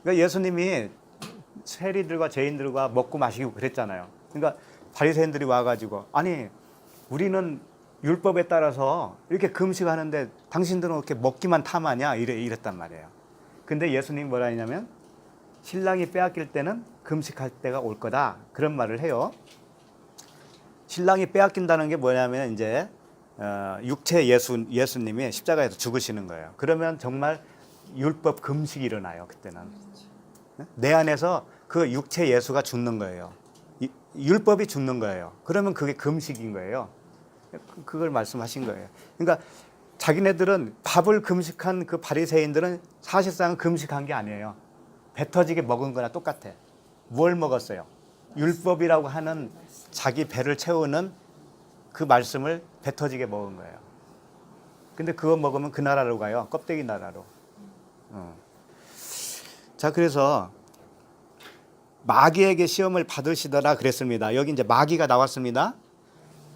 그러니까 예수님이 세리들과 죄인들과 먹고 마시고 그랬잖아요. 그러니까 바리새인들이 와가지고 아니 우리는 율법에 따라서 이렇게 금식하는데 당신들은 이렇게 먹기만 탐하냐 이랬단 말이에요. 근데 예수님이 뭐라 했냐면 신랑이 빼앗길 때는 금식할 때가 올 거다. 그런 말을 해요. 신랑이 빼앗긴다는 게 뭐냐면 이제 육체 예수님이 십자가에서 죽으시는 거예요. 그러면 정말 율법 금식이 일어나요. 그때는. 내 안에서 그 육체 예수가 죽는 거예요. 율법이 죽는 거예요. 그러면 그게 금식인 거예요. 그걸 말씀하신 거예요. 그러니까 자기네들은 밥을 금식한 그 바리새인들은 사실상 금식한 게 아니에요. 배 터지게 먹은 거나 똑같아. 뭘 먹었어요? 율법이라고 하는 자기 배를 채우는 그 말씀을 배 터지게 먹은 거예요. 근데 그거 먹으면 그 나라로 가요. 껍데기 나라로. 자, 그래서 마귀에게 시험을 받으시더라 그랬습니다. 여기 이제 마귀가 나왔습니다.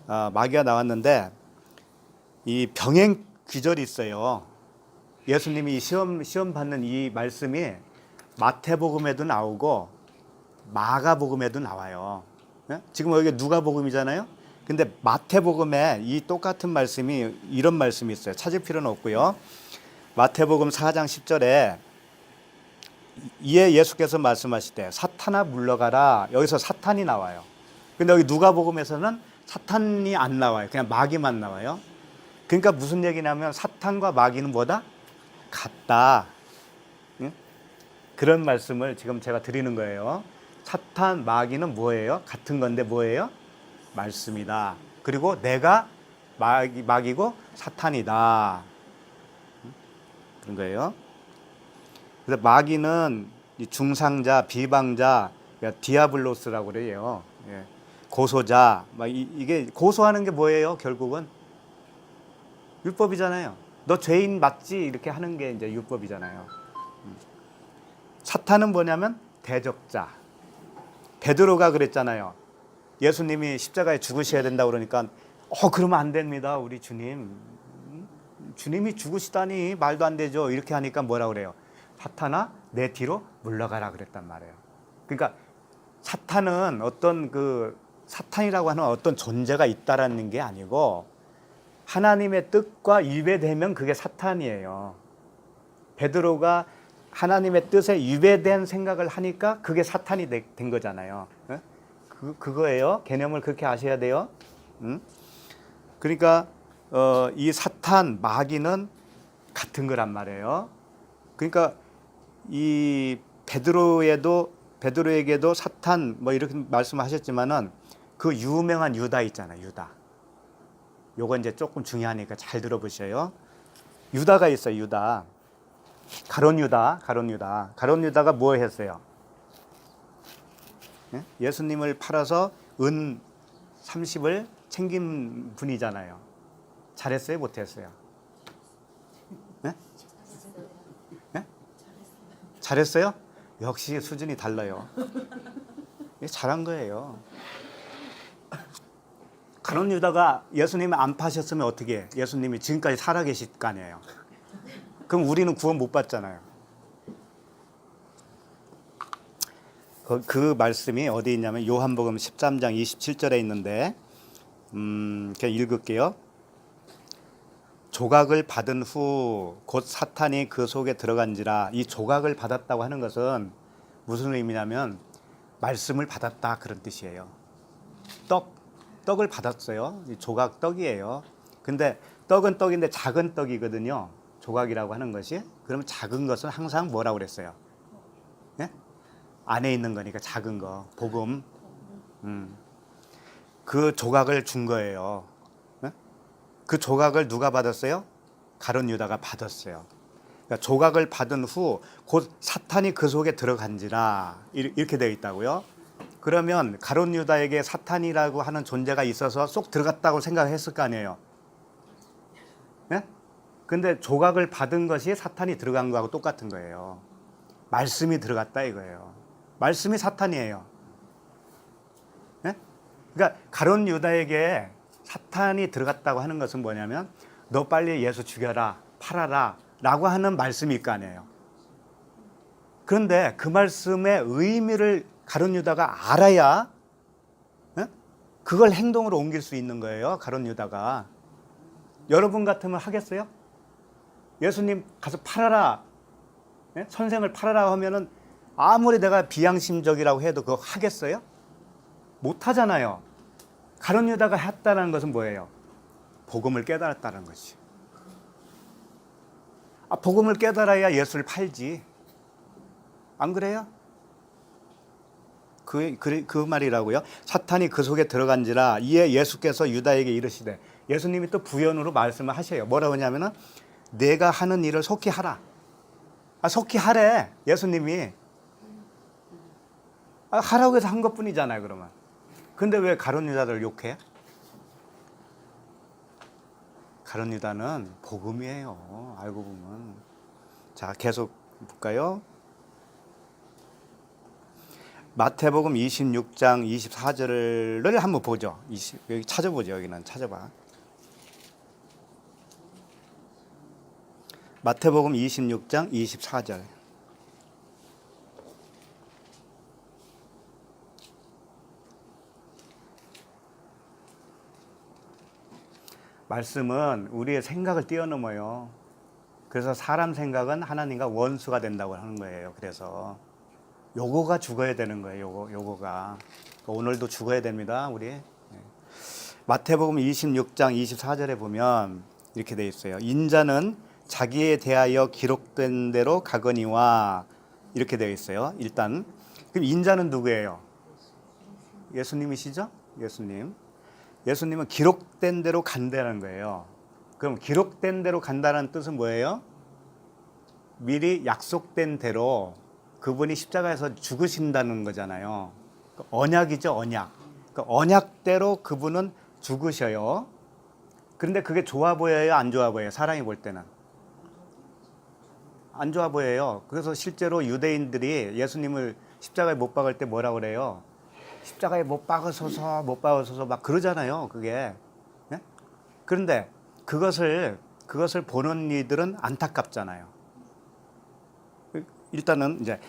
마귀가 나왔는데 이 병행 귀절이 있어요. 예수님이 이 시험 받는 이 말씀이 마태복음에도 나오고 마가복음에도 나와요. 네? 지금 여기 누가복음이잖아요. 근데 마태복음에 이 똑같은 말씀이 이런 말씀이 있어요. 찾을 필요는 없고요. 마태복음 4장 10절에 이에 예수께서 말씀하시되 사탄아 물러가라. 여기서 사탄이 나와요. 근데 여기 누가복음에서는 사탄이 안 나와요. 그냥 마귀만 나와요. 그러니까 무슨 얘기냐면 사탄과 마귀는 뭐다? 같다. 응? 그런 말씀을 지금 제가 드리는 거예요. 사탄, 마귀는 뭐예요? 같은 건데 뭐예요? 말씀이다. 그리고 내가 마귀고 사탄이다. 그런 거예요. 그래서 마귀는 중상자, 비방자, 디아블로스라고 그래요. 예. 고소자. 이게 고소하는 게 뭐예요? 결국은 율법이잖아요. 너 죄인 맞지? 이렇게 하는 게 이제 율법이잖아요. 사탄은 뭐냐면 대적자. 베드로가 그랬잖아요. 예수님이 십자가에 죽으셔야 된다고 그러니까 그러면 안 됩니다, 우리 주님. 주님이 죽으시다니 말도 안 되죠. 이렇게 하니까 뭐라 그래요? 사탄아, 내 뒤로 물러가라 그랬단 말이에요. 그러니까 사탄은 어떤 사탄이라고 하는 어떤 존재가 있다라는 게 아니고 하나님의 뜻과 위배되면 그게 사탄이에요. 베드로가 하나님의 뜻에 위배된 생각을 하니까 그게 사탄이 된 거잖아요. 그거예요. 개념을 그렇게 아셔야 돼요. 그러니까 이 사탄, 마귀는 같은 거란 말이에요. 그러니까 이 베드로에게도 사탄 뭐 이렇게 말씀하셨지만은 그 유명한 유다 있잖아요. 유다. 요거 이제 조금 중요하니까 잘 들어보셔요. 유다가 있어요. 유다. 가론 유다가 뭐 했어요? 예수님을 팔아서 은 30을 챙긴 분이잖아요. 잘했어요? 못했어요? 네? 네? 잘했어요? 역시 수준이 달라요. 잘한 거예요. 가론 유다가 예수님을 안 파셨으면 어떻게 해? 예수님이 지금까지 살아계실 거 아니에요. 그럼 우리는 구원 못 받잖아요. 그 말씀이 어디 있냐면 요한복음 13장 27절에 있는데 그냥 읽을게요. 조각을 받은 후 곧 사탄이 그 속에 들어간지라. 이 조각을 받았다고 하는 것은 무슨 의미냐면 말씀을 받았다 그런 뜻이에요. 떡을 받았어요. 이 조각 떡이에요. 근데 떡은 떡인데 작은 떡이거든요. 조각이라고 하는 것이. 그러면 작은 것은 항상 뭐라고 그랬어요? 예? 안에 있는 거니까 작은 거, 복음. 그 조각을 준 거예요. 예? 그 조각을 누가 받았어요? 가룟 유다가 받았어요. 그러니까 조각을 받은 후 곧 사탄이 그 속에 들어간지라 이렇게 되어 있다고요. 그러면 가룟 유다에게 사탄이라고 하는 존재가 있어서 쏙 들어갔다고 생각했을 거 아니에요. 예? 근데 조각을 받은 것이 사탄이 들어간 거하고 똑같은 거예요. 말씀이 들어갔다 이거예요. 말씀이 사탄이에요. 예? 그러니까 가룟 유다에게 사탄이 들어갔다고 하는 것은 뭐냐면 너 빨리 예수 죽여라, 팔아라 라고 하는 말씀일 거 아니에요. 그런데 그 말씀의 의미를 가룟 유다가 알아야 그걸 행동으로 옮길 수 있는 거예요. 가룟 유다가. 여러분 같으면 하겠어요? 예수님 가서 팔아라, 선생을 팔아라 하면은 아무리 내가 비양심적이라고 해도 그거 하겠어요? 못 하잖아요. 가룟 유다가 했다는 것은 뭐예요? 복음을 깨달았다는 것이. 복음을 깨달아야 예수를 팔지. 안 그래요? 그 말이라고요. 사탄이 그 속에 들어간지라. 이에 예수께서 유다에게 이르시되, 예수님이 또 부연으로 말씀을 하셔요. 뭐라고 하냐면은 내가 하는 일을 속히 하라. 속히 하래. 예수님이 하라고 해서 한 것뿐이잖아요. 그러면. 근데 왜 가룟 유다를 욕해? 가룟 유다는 복음이에요. 알고 보면. 자, 계속 볼까요? 마태복음 26장 24절을 한번 보죠. 여기 찾아보죠. 여기는 찾아봐. 마태복음 26장 24절. 말씀은 우리의 생각을 뛰어넘어요. 그래서 사람 생각은 하나님과 원수가 된다고 하는 거예요. 그래서 요거가 죽어야 되는 거예요. 요거가. 오늘도 죽어야 됩니다. 우리. 마태복음 26장 24절에 보면 이렇게 돼 있어요. 인자는 자기에 대하여 기록된 대로 가거니와 이렇게 되어 있어요. 일단 그럼 인자는 누구예요? 예수님이시죠? 예수님. 예수님은 기록된 대로 간다는 거예요. 그럼 기록된 대로 간다는 뜻은 뭐예요? 미리 약속된 대로 그분이 십자가에서 죽으신다는 거잖아요. 언약이죠, 언약. 언약대로 그분은 죽으셔요. 그런데 그게 좋아 보여요, 안 좋아 보여요? 사람이 볼 때는 안 좋아 보여요. 그래서 실제로 유대인들이 예수님을 십자가에 못 박을 때 뭐라고 그래요? 십자가에 못 박으소서 막 그러잖아요. 그게. 네? 그런데 그것을 보는 이들은 안타깝잖아요. 일단은 이제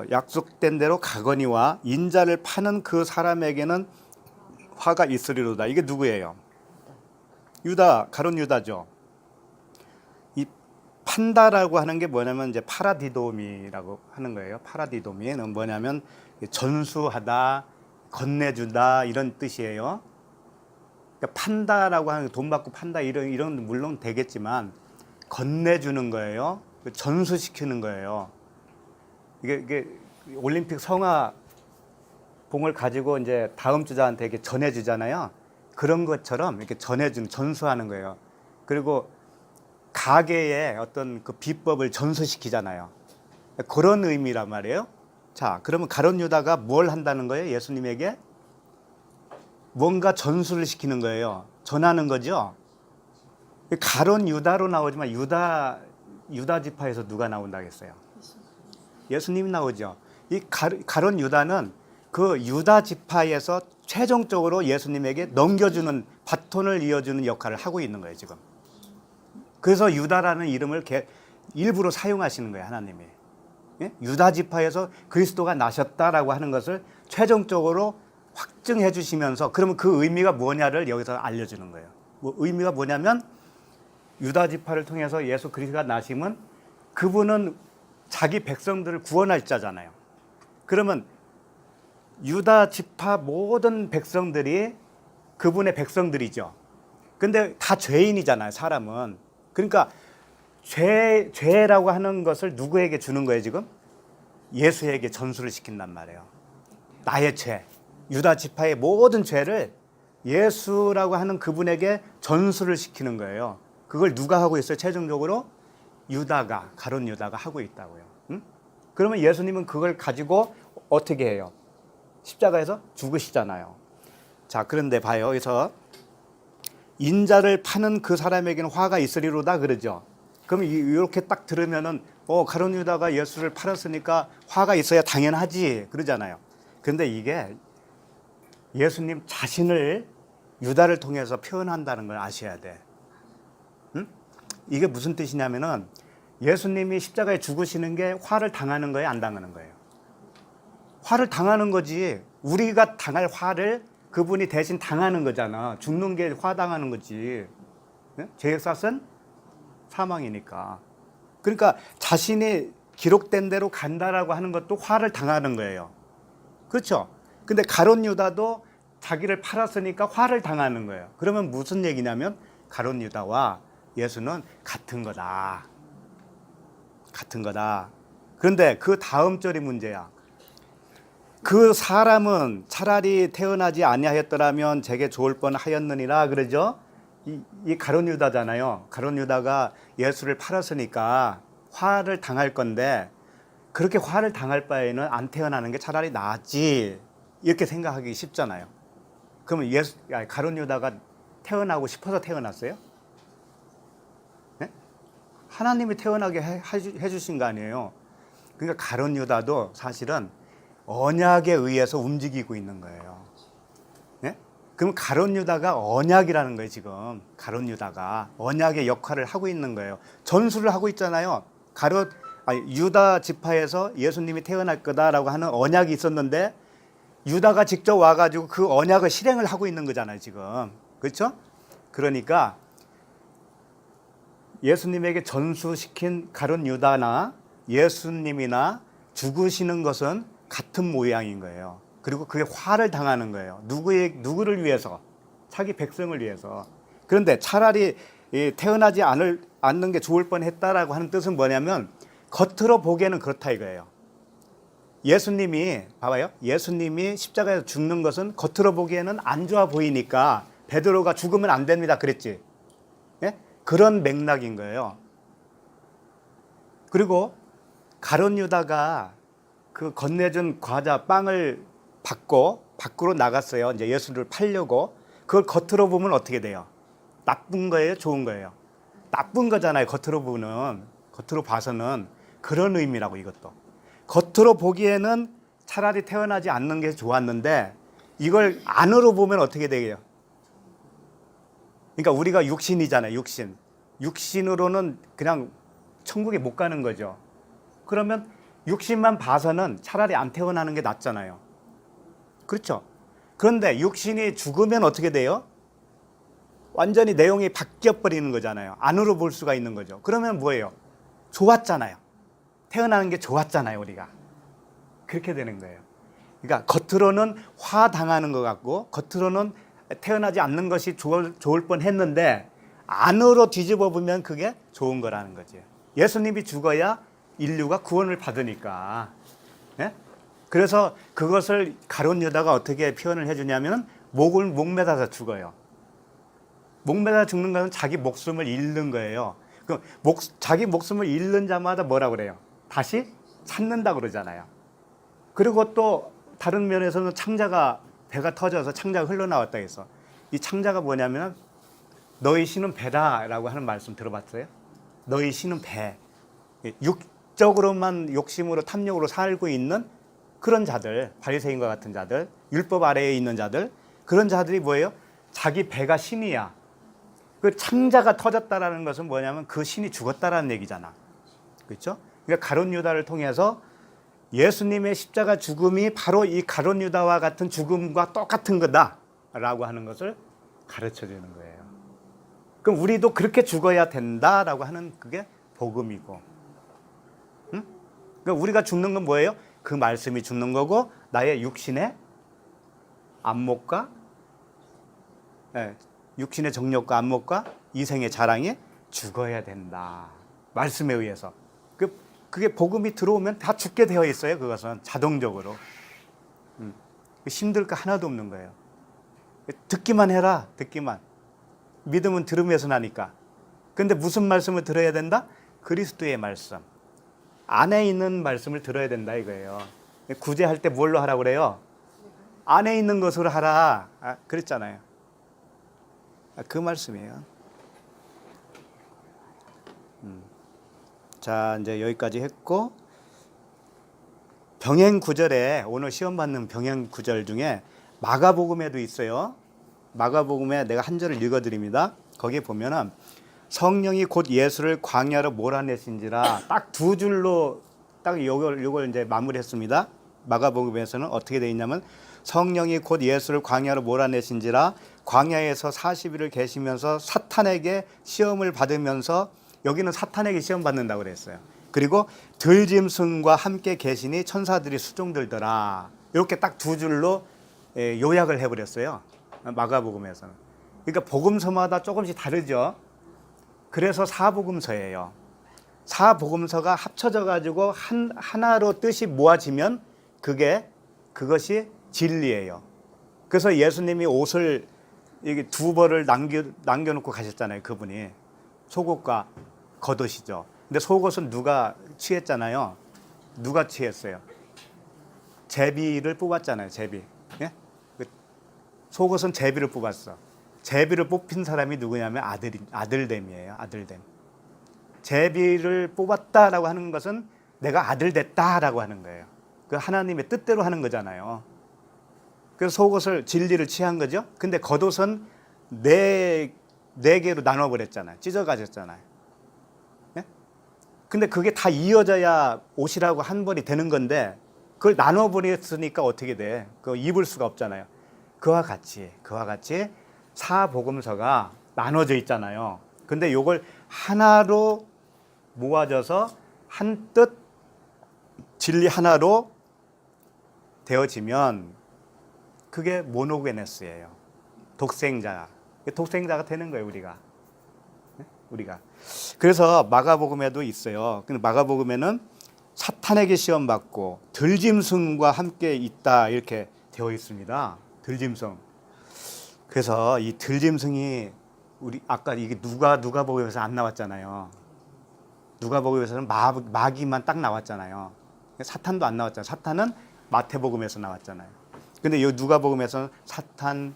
약속된 대로 가거니와 인자를 파는 그 사람에게는 화가 있으리로다. 이게 누구예요? 유다, 가룟 유다죠. 이 판다라고 하는 게 뭐냐면 이제 파라디도미라고 하는 거예요. 파라디도미는 뭐냐면 전수하다, 건네주다 이런 뜻이에요. 그러니까 판다라고 하는 돈 받고 판다 이런 물론 되겠지만 건네주는 거예요. 전수시키는 거예요. 이게 올림픽 성화봉을 가지고 이제 다음 주자한테 이렇게 전해주잖아요. 그런 것처럼 이렇게 전수하는 거예요. 그리고 가게의 어떤 그 비법을 전수시키잖아요. 그런 의미란 말이에요. 자, 그러면 가룟 유다가 뭘 한다는 거예요? 예수님에게 뭔가 전수를 시키는 거예요. 전하는 거죠. 가룟 유다로 나오지만 유다 지파에서 누가 나온다겠어요? 예수님이 나오죠. 이 가룟 유다는 그 유다 지파에서 최종적으로 예수님에게 넘겨주는 바톤을 이어주는 역할을 하고 있는 거예요, 지금. 그래서 유다라는 이름을 일부러 사용하시는 거예요, 하나님이. 예? 유다 지파에서 그리스도가 나셨다라고 하는 것을 최종적으로 확증해 주시면서 그러면 그 의미가 뭐냐를 여기서 알려주는 거예요. 의미가 뭐냐면 유다 지파를 통해서 예수 그리스도가 나심은 그분은 자기 백성들을 구원할 자잖아요. 그러면 유다 지파 모든 백성들이 그분의 백성들이죠. 근데 다 죄인이잖아요, 사람은. 그러니까 죄라고 하는 것을 누구에게 주는 거예요, 지금? 예수에게 전수를 시킨단 말이에요. 나의 죄, 유다 지파의 모든 죄를 예수라고 하는 그분에게 전수를 시키는 거예요. 그걸 누가 하고 있어요? 최종적으로 가룟 유다가 하고 있다고요. 응? 그러면 예수님은 그걸 가지고 어떻게 해요? 십자가에서 죽으시잖아요. 자, 그런데 봐요. 여기서 인자를 파는 그 사람에게는 화가 있으리로다 그러죠. 그럼 이렇게 딱 들으면은 가룟 유다가 예수를 팔았으니까 화가 있어야 당연하지 그러잖아요. 그런데 이게 예수님 자신을 유다를 통해서 표현한다는 걸 아셔야 돼. 응? 이게 무슨 뜻이냐면은 예수님이 십자가에 죽으시는 게 화를 당하는 거예요, 안 당하는 거예요? 화를 당하는 거지. 우리가 당할 화를 그분이 대신 당하는 거잖아. 죽는 게 화 당하는 거지. 죄의 값은 사망이니까. 그러니까 자신이 기록된 대로 간다라고 하는 것도 화를 당하는 거예요. 그렇죠? 근데 가룟 유다도 자기를 팔았으니까 화를 당하는 거예요. 그러면 무슨 얘기냐면 가룟 유다와 예수는 같은 거다. 같은 거다. 그런데 그 다음 절이 문제야. 그 사람은 차라리 태어나지 아니하였더라면 제게 좋을 뻔하였느니라 그러죠. 이 가룟 유다잖아요. 가룟 유다가 예수를 팔았으니까 화를 당할 건데 그렇게 화를 당할 바에는 안 태어나는 게 차라리 낫지 이렇게 생각하기 쉽잖아요. 그러면 가룟 유다가 태어나고 싶어서 태어났어요? 네? 하나님이 태어나게 해주신 거 아니에요. 그러니까 가룟 유다도 사실은 언약에 의해서 움직이고 있는 거예요. 네? 그럼 가룟 유다가 언약이라는 거예요, 지금. 가룟 유다가 언약의 역할을 하고 있는 거예요. 전수를 하고 있잖아요. 유다 지파에서 예수님이 태어날 거다라고 하는 언약이 있었는데 유다가 직접 와가지고 그 언약을 실행을 하고 있는 거잖아요, 지금. 그렇죠? 그러니까 예수님에게 전수시킨 가룟 유다나 예수님이나 죽으시는 것은 같은 모양인 거예요. 그리고 그게 화를 당하는 거예요. 누구를 위해서? 자기 백성을 위해서. 그런데 차라리 태어나지 않는 게 좋을 뻔했다라고 하는 뜻은 뭐냐면 겉으로 보기에는 그렇다 이거예요. 예수님이 봐봐요. 예수님이 십자가에서 죽는 것은 겉으로 보기에는 안 좋아 보이니까 베드로가 죽으면 안 됩니다 그랬지. 예? 그런 맥락인 거예요. 그리고 가룟 유다가 그 건네준 과자 빵을 받고 밖으로 나갔어요. 이제 예수를 팔려고. 그걸 겉으로 보면 어떻게 돼요? 나쁜 거예요? 좋은 거예요? 나쁜 거잖아요. 겉으로 봐서는 그런 의미라고 이것도. 겉으로 보기에는 차라리 태어나지 않는 게 좋았는데 이걸 안으로 보면 어떻게 돼요? 그러니까 우리가 육신이잖아요. 육신. 육신으로는 그냥 천국에 못 가는 거죠. 그러면 육신만 봐서는 차라리 안 태어나는 게 낫잖아요. 그렇죠? 그런데 육신이 죽으면 어떻게 돼요? 완전히 내용이 바뀌어 버리는 거잖아요. 안으로 볼 수가 있는 거죠. 그러면 뭐예요? 좋았잖아요. 태어나는 게 좋았잖아요, 우리가. 그렇게 되는 거예요. 그러니까 겉으로는 화당하는 것 같고 겉으로는 태어나지 않는 것이 좋을 뻔했는데 안으로 뒤집어 보면 그게 좋은 거라는 거죠. 예수님이 죽어야 인류가 구원을 받으니까. 예? 그래서 그것을 가룟 유다가 어떻게 표현을 해주냐면 목 매달아서 죽어요. 목 매달아 죽는 것은 자기 목숨을 잃는 거예요. 자기 목숨을 잃는 자마다 뭐라 그래요? 다시 찾는다 그러잖아요. 그리고 또 다른 면에서는 창자가 배가 터져서 창자가 흘러나왔다 해서 이 창자가 뭐냐면 너희 신은 배다라고 하는 말씀 들어봤어요? 너희 신은 배. 육적으로만 욕심으로 탐욕으로 살고 있는 그런 자들, 바리새인과 같은 자들, 율법 아래에 있는 자들, 그런 자들이 뭐예요? 자기 배가 신이야. 그 창자가 터졌다라는 것은 뭐냐면 그 신이 죽었다라는 얘기잖아. 그렇죠? 그러니까 가룟 유다를 통해서 예수님의 십자가 죽음이 바로 이 가룟 유다와 같은 죽음과 똑같은 거다라고 하는 것을 가르쳐 주는 거예요. 그럼 우리도 그렇게 죽어야 된다라고 하는 그게 복음이고, 응? 그러니까 우리가 죽는 건 뭐예요? 그 말씀이 죽는 거고 나의 육신의 안목과 육신의 정욕과 안목과 이생의 자랑이 죽어야 된다. 말씀에 의해서. 그게 복음이 들어오면 다 죽게 되어 있어요. 그것은 자동적으로. 힘들 거 하나도 없는 거예요. 듣기만 해라. 듣기만. 믿음은 들음에서 나니까. 근데 무슨 말씀을 들어야 된다? 그리스도의 말씀. 안에 있는 말씀을 들어야 된다 이거예요. 구제할 때 뭘로 하라고 그래요? 안에 있는 것으로 하라. 그랬잖아요. 그 말씀이에요. 자, 이제 여기까지 했고 병행 구절에 오늘 시험 받는 병행 구절 중에 마가복음에도 있어요. 마가복음에 내가 한 절을 읽어드립니다. 거기에 보면은 성령이 곧 예수를 광야로 몰아내신지라 딱 두 줄로 딱 요걸 이제 마무리했습니다. 마가복음에서는 어떻게 되어 있냐면 성령이 곧 예수를 광야로 몰아내신지라 광야에서 40일을 계시면서 사탄에게 시험을 받으면서 여기는 사탄에게 시험 받는다고 그랬어요. 그리고 들짐승과 함께 계시니 천사들이 수종들더라. 이렇게 딱 두 줄로 요약을 해버렸어요. 마가복음에서는. 그러니까 복음서마다 조금씩 다르죠. 그래서 사복음서예요. 사복음서가 합쳐져 가지고 하나로 뜻이 모아지면 그것이 진리예요. 그래서 예수님이 옷을 이게 두 벌을 남겨놓고 가셨잖아요. 그분이 속옷과 겉옷이죠. 근데 속옷은 누가 취했잖아요. 누가 취했어요? 제비를 뽑았잖아요. 제비. 예? 속옷은 제비를 뽑았어. 제비를 뽑힌 사람이 누구냐면 아들됨이에요. 아들됨. 제비를 뽑았다라고 하는 것은 내가 아들 됐다라고 하는 거예요. 그 하나님의 뜻대로 하는 거잖아요. 그래서 속옷을 진리를 취한 거죠. 근데 겉옷은 네 개로 나눠버렸잖아요. 찢어가졌잖아요. 네? 근데 그게 다 이어져야 옷이라고 한 벌이 되는 건데 그걸 나눠버렸으니까 어떻게 돼? 그거 입을 수가 없잖아요. 그와 같이 사복음서가 나눠져 있잖아요. 근데 이걸 하나로 모아져서 한 뜻 진리 하나로 되어지면 그게 모노게네스예요. 독생자가 되는 거예요, 우리가. 그래서 마가복음에도 있어요. 근데 마가복음에는 사탄에게 시험 받고 들짐승과 함께 있다 이렇게 되어 있습니다. 들짐승. 그래서 이 들짐승이 우리 아까 이게 누가복음에서 안 나왔잖아요. 누가복음에서는 마귀만 딱 나왔잖아요. 사탄도 안 나왔잖아요. 사탄은 마태복음에서 나왔잖아요. 근데 이 누가복음에서는 사탄,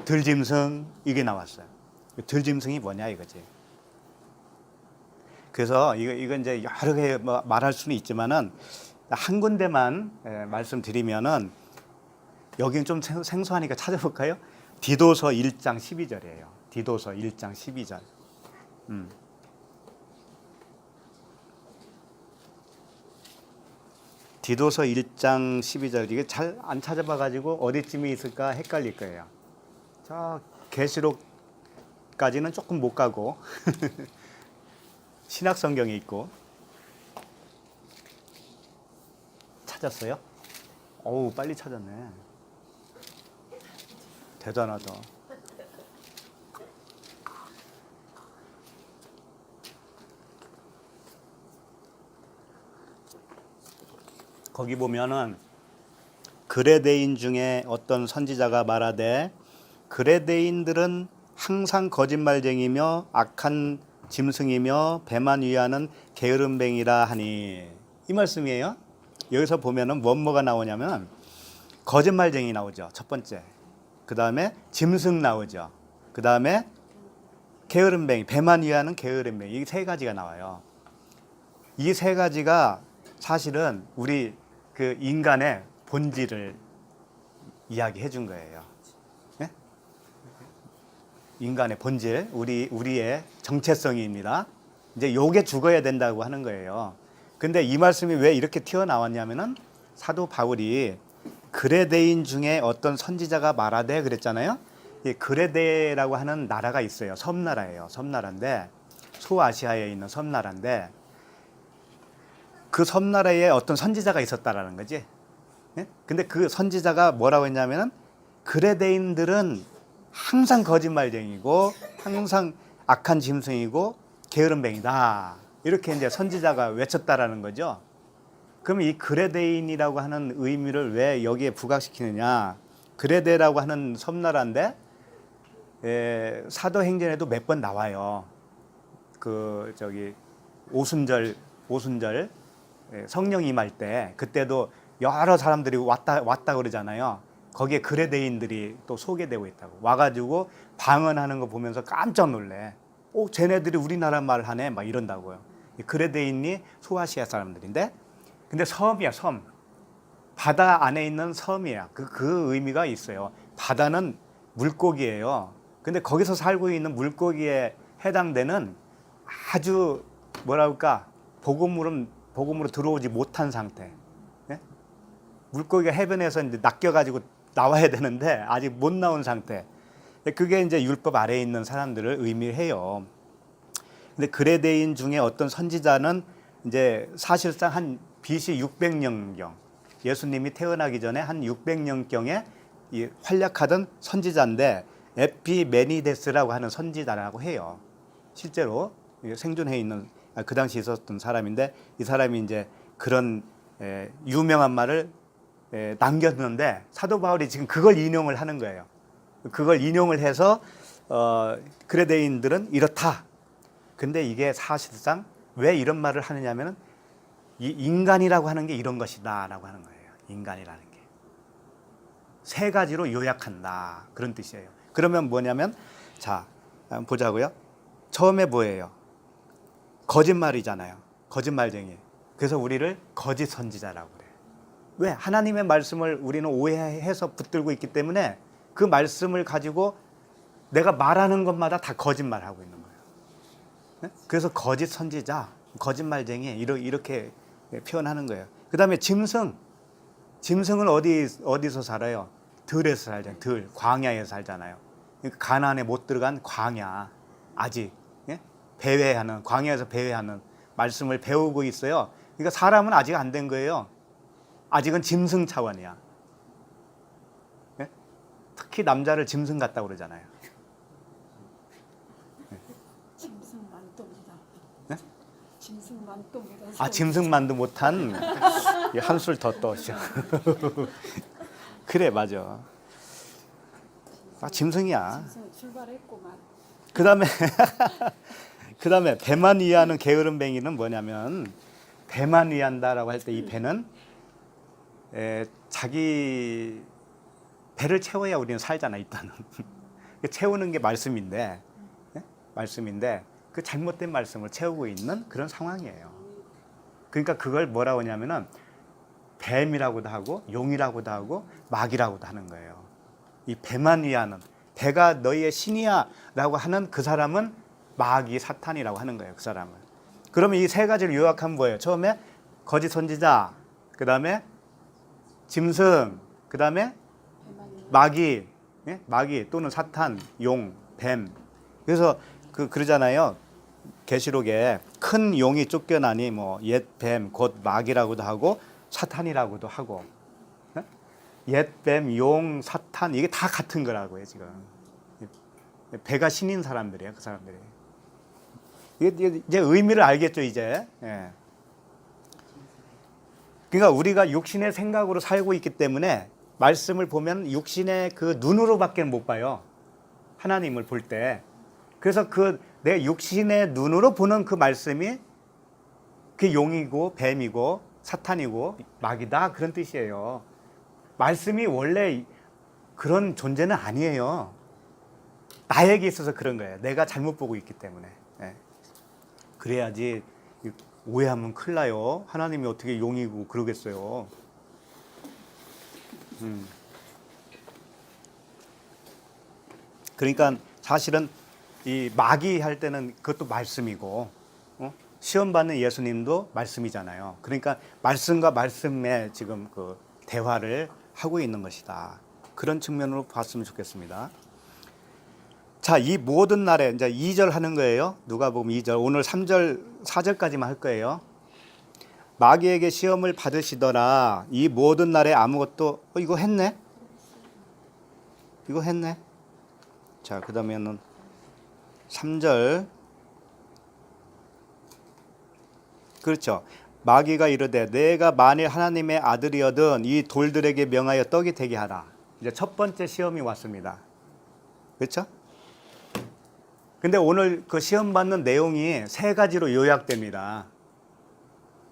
들짐승 이게 나왔어요. 들짐승이 뭐냐 이거지. 그래서 이거 이제 여러 개 말할 수는 있지만은 한 군데만 말씀드리면은 여기는 좀 생소하니까 찾아볼까요? 디도서 1장 12절이에요. 디도서 1장 12절. 디도서 1장 12절. 이게 잘 안 찾아봐 가지고 어디쯤에 있을까 헷갈릴 거예요. 저 계시록까지는 조금 못 가고 신약 성경에 있고. 찾았어요? 어우, 빨리 찾았네. 대단하다. 거기 보면은 그레데인 중에 어떤 선지자가 말하되 그레데인들은 항상 거짓말쟁이며 악한 짐승이며 배만 위하는 게으름뱅이라 하니, 이 말씀이에요. 여기서 보면은 뭐가 나오냐면 거짓말쟁이 나오죠. 첫 번째. 그 다음에 짐승 나오죠. 그 다음에 게으름뱅이, 배만 위하는 게으름뱅이. 이 세 가지가 나와요. 이 세 가지가 사실은 우리 그 인간의 본질을 이야기해 준 거예요. 네? 인간의 본질, 우리의 정체성입니다. 이제 요게 죽어야 된다고 하는 거예요. 근데 이 말씀이 왜 이렇게 튀어나왔냐면은 사도 바울이 그레데인 중에 어떤 선지자가 말하되 그랬잖아요. 이 그레데라고 하는 나라가 있어요. 섬나라예요. 섬나라인데, 소아시아에 있는 섬나라인데, 그 섬나라에 어떤 선지자가 있었다라는 거지. 예? 근데 그 선지자가 뭐라고 했냐면은 그레데인들은 항상 거짓말쟁이고 항상 악한 짐승이고 게으름뱅이다. 이렇게 이제 선지자가 외쳤다라는 거죠. 그럼 이 그레데인이라고 하는 의미를 왜 여기에 부각시키느냐? 그레데라고 하는 섬나라인데 사도행전에도 몇 번 나와요. 그 저기 오순절 성령 임할 때 그때도 여러 사람들이 왔다 그러잖아요. 거기에 그레데인들이 또 소개되고 있다고. 와가지고 방언하는 거 보면서 깜짝 놀래. 쟤네들이 우리나라 말 하네, 막 이런다고요. 그레데인이 소아시아 사람들인데, 근데 섬이야, 섬. 바다 안에 있는 섬이야. 그 의미가 있어요. 바다는 물고기예요. 근데 거기서 살고 있는 물고기에 해당되는 아주 뭐랄까 복음으로 들어오지 못한 상태. 네? 물고기가 해변에서 이제 낚여가지고 나와야 되는데 아직 못 나온 상태. 그게 이제 율법 아래에 있는 사람들을 의미해요. 근데 그레데인 중에 어떤 선지자는 이제 사실상 한 BC 600년경, 예수님이 태어나기 전에 한 600년경에 활약하던 선지자인데 에피메니데스라고 하는 선지자라고 해요. 실제로 생존해 있는 그 당시 있었던 사람인데, 이 사람이 이제 그런 유명한 말을 남겼는데 사도 바울이 지금 그걸 인용을 하는 거예요. 그걸 인용을 해서 그레데인들은 이렇다. 근데 이게 사실상 왜 이런 말을 하느냐면은 이 인간이라고 하는 게 이런 것이다라고 하는 거예요. 인간이라는 게 세 가지로 요약한다, 그런 뜻이에요. 그러면 뭐냐면, 자, 한번 보자고요. 처음에 뭐예요? 거짓말이잖아요. 거짓말쟁이. 그래서 우리를 거짓 선지자라고 그래요. 왜? 하나님의 말씀을 우리는 오해해서 붙들고 있기 때문에 그 말씀을 가지고 내가 말하는 것마다 다 거짓말하고 있는 거예요. 네? 그래서 거짓 선지자, 거짓말쟁이 이렇게 표현하는 거예요. 그 다음에 짐승은 어디서 살아요? 들에서 살잖아요. 광야에서 살잖아요. 가나안에 못 들어간 광야, 아직 배회하는, 광야에서 배회하는 말씀을 배우고 있어요. 그러니까 사람은 아직 안 된 거예요. 아직은 짐승 차원이야. 특히 남자를 짐승 같다고 그러잖아요. 짐승 만똥이다. 네? 짐승 만똥이다. 아, 짐승만도 못한 한술 더 떠셔. 그래, 맞아. 아, 짐승이야. 짐승 출발했구만. 그다음에 배만 위하는 게으름뱅이는 뭐냐면, 배만 위한다라고 할 때 이 배는 자기 배를 채워야 우리는 살잖아, 일단은. 채우는 게 말씀인데 그 잘못된 말씀을 채우고 있는 그런 상황이에요. 그러니까 그걸 뭐라고 하냐면은 뱀이라고도 하고 용이라고도 하고 마귀라고도 하는 거예요. 이 배만 위하는, 배가 너희의 신이야 라고 하는 그 사람은 마귀 사탄이라고 하는 거예요. 그 사람은. 그러면 이 세 가지를 요약하면 뭐예요? 처음에 거짓 선지자, 그 다음에 짐승, 그 다음에 마귀, 예? 마귀 또는 사탄, 용, 뱀. 그래서 그러잖아요. 계시록에 큰 용이 쫓겨나니 뭐 옛 뱀, 곧 마귀라고도 하고 사탄이라고도 하고. 예? 옛 뱀, 용, 사탄 이게 다 같은 거라고요 지금. 배가 신인 사람들이에요, 그 사람들이. 이게 이제 의미를 알겠죠 이제. 예. 그러니까 우리가 육신의 생각으로 살고 있기 때문에 말씀을 보면 육신의 그 눈으로밖에 못 봐요. 하나님을 볼 때. 그래서 그 내 육신의 눈으로 보는 그 말씀이 그 용이고 뱀이고 사탄이고 마귀다 그런 뜻이에요. 말씀이 원래 그런 존재는 아니에요. 나에게 있어서 그런 거예요. 내가 잘못 보고 있기 때문에. 예. 그래야지 오해하면 큰일 나요. 하나님이 어떻게 용이고 그러겠어요. 그러니까 사실은 이 마귀 할 때는 그것도 말씀이고 시험 받는 예수님도 말씀이잖아요. 그러니까 말씀과 말씀에 지금 그 대화를 하고 있는 것이다. 그런 측면으로 봤으면 좋겠습니다. 자, 이 모든 날에 이제 2절 하는 거예요. 누가복음 2절. 오늘 3절, 4절까지만 할 거예요. 마귀에게 시험을 받으시더라. 이 모든 날에 아무것도 이거 했네. 이거 했네. 자, 그다음에는 3절. 그렇죠. 마귀가 이르되 내가 만일 하나님의 아들이어든 이 돌들에게 명하여 떡이 되게 하라. 이제 첫 번째 시험이 왔습니다. 그렇죠? 근데 오늘 그 시험 받는 내용이 세 가지로 요약됩니다.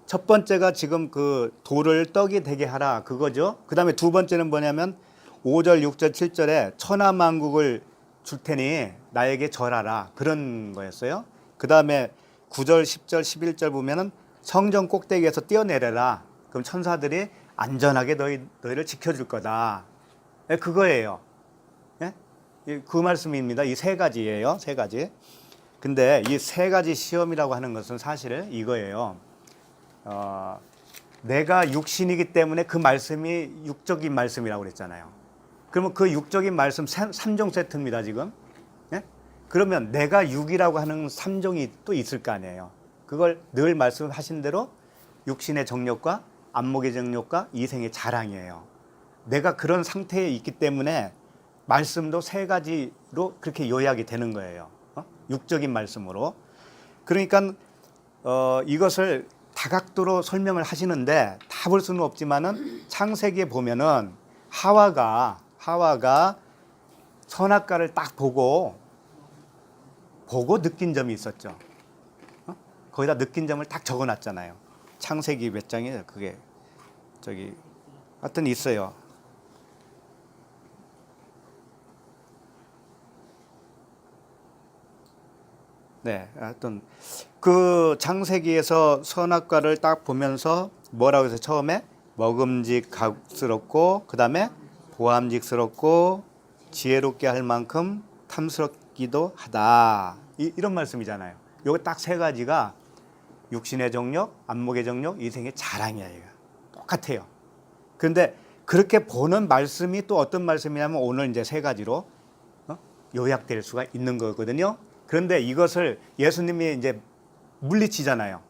첫 번째가 지금 그 돌을 떡이 되게 하라 그거죠. 그 다음에 두 번째는 뭐냐면 5절, 6절, 7절에 천하만국을 줄 테니 나에게 절하라 그런 거였어요. 그 다음에 9절, 10절, 11절 보면은 성전 꼭대기에서 뛰어내려라. 그럼 천사들이 안전하게 너희를 지켜줄 거다. 네, 그거예요. 네? 그 말씀입니다. 이 세 가지예요. 세 가지. 근데 이 세 가지 시험이라고 하는 것은 사실 이거예요. 내가 육신이기 때문에 그 말씀이 육적인 말씀이라고 그랬잖아요. 그러면 그 육적인 말씀 3종 세트입니다, 지금. 예? 그러면 내가 육이라고 하는 3종이 또 있을 거 아니에요. 그걸 늘 말씀하신 대로 육신의 정욕과 안목의 정욕과 이생의 자랑이에요. 내가 그런 상태에 있기 때문에 말씀도 세 가지로 그렇게 요약이 되는 거예요. 육적인 말씀으로. 그러니까 이것을 다각도로 설명을 하시는데 다 볼 수는 없지만은 창세기에 보면은 하와가 선악과를 딱 보고 느낀 점이 있었죠. 거기다 느낀 점을 딱 적어놨잖아요. 창세기 몇 장이에요? 그게 저기 하여튼 있어요. 네, 하여튼 그 창세기에서 선악과를 딱 보면서 뭐라고 해서 처음에 먹음직스럽고 그 다음에 보암직스럽고 지혜롭게 할 만큼 탐스럽기도 하다. 이런 말씀이잖아요. 요거 딱 세 가지가 육신의 정욕, 안목의 정욕, 이생의 자랑이에요. 똑같아요. 그런데 그렇게 보는 말씀이 또 어떤 말씀이냐면 오늘 이제 세 가지로 요약될 수가 있는 거거든요. 그런데 이것을 예수님이 이제 물리치잖아요.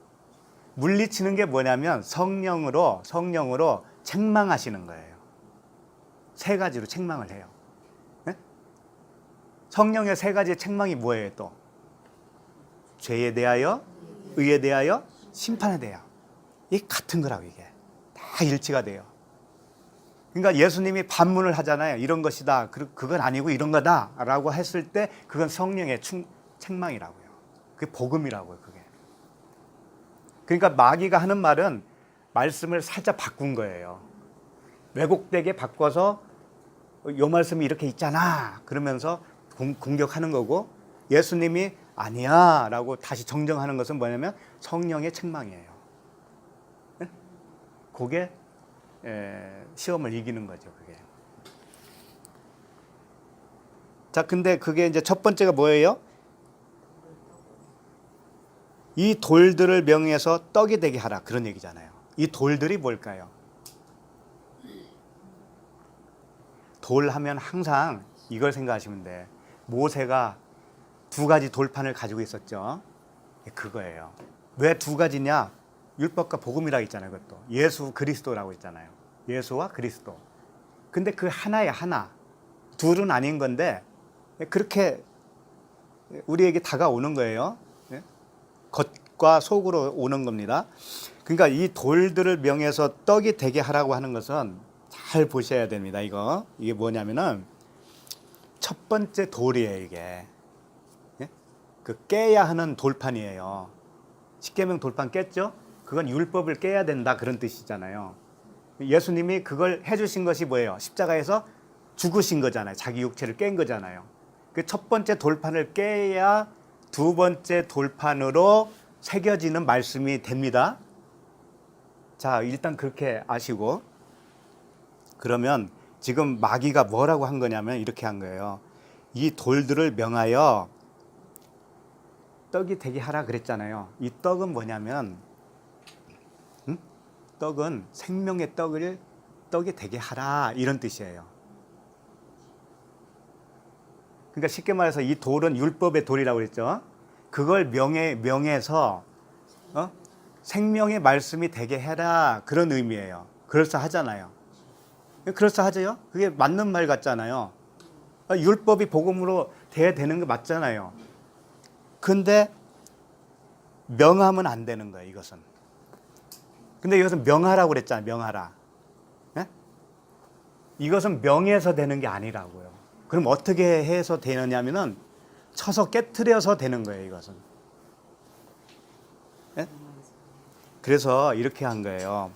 물리치는 게 뭐냐면 성령으로 책망하시는 거예요. 세 가지로 책망을 해요. 네? 성령의 세 가지의 책망이 뭐예요 또? 죄에 대하여, 의에 대하여, 심판에 대하여. 이게 같은 거라고 이게. 다 일치가 돼요. 그러니까 예수님이 반문을 하잖아요. 이런 것이다. 그건 아니고 이런 거다. 라고 했을 때 그건 성령의 책망이라고요. 그게 복음이라고요. 그게. 그러니까 마귀가 하는 말은 말씀을 살짝 바꾼 거예요. 왜곡되게 바꿔서 요 말씀이 이렇게 있잖아. 그러면서 공격하는 거고 예수님이 아니야 라고 다시 정정하는 것은 뭐냐면 성령의 책망이에요. 네? 그게 시험을 이기는 거죠. 그게. 자, 근데 그게 이제 첫 번째가 뭐예요? 이 돌들을 명해서 떡이 되게 하라. 그런 얘기잖아요. 이 돌들이 뭘까요? 돌 하면 항상 이걸 생각하시면 돼. 모세가 두 가지 돌판을 가지고 있었죠. 그거예요. 왜 두 가지냐? 율법과 복음이라고 있잖아요. 그것도 예수 그리스도라고 있잖아요. 예수와 그리스도. 근데 그 하나야 하나. 둘은 아닌 건데 그렇게 우리에게 다가오는 거예요. 겉과 속으로 오는 겁니다. 그러니까 이 돌들을 명해서 떡이 되게 하라고 하는 것은 잘 보셔야 됩니다. 이게 뭐냐면은 첫 번째 돌이에요. 이게 그 깨야 하는 돌판이에요. 십계명 돌판 깼죠? 그건 율법을 깨야 된다 그런 뜻이잖아요. 예수님이 그걸 해주신 것이 뭐예요? 십자가에서 죽으신 거잖아요. 자기 육체를 깬 거잖아요. 그 첫 번째 돌판을 깨야 두 번째 돌판으로 새겨지는 말씀이 됩니다. 자, 일단 그렇게 아시고, 그러면 지금 마귀가 뭐라고 한 거냐면 이렇게 한 거예요. 이 돌들을 명하여 떡이 되게 하라 그랬잖아요. 이 떡은 뭐냐면 떡은 생명의 떡이 되게 하라 이런 뜻이에요. 그러니까 쉽게 말해서 이 돌은 율법의 돌이라고 그랬죠. 그걸 명해서 생명의 말씀이 되게 해라 그런 의미예요. 그럴싸하잖아요. 그럴싸하죠? 그게 맞는 말 같잖아요. 율법이 복음으로 돼야 되는 거 맞잖아요. 근데 명하면 안 되는 거예요. 이것은. 근데 이것은 명하라고 그랬잖아요. 명하라. 네? 이것은 명해서 되는 게 아니라고요. 그럼 어떻게 해서 되느냐면은 쳐서 깨트려서 되는 거예요. 이것은. 네? 그래서 이렇게 한 거예요.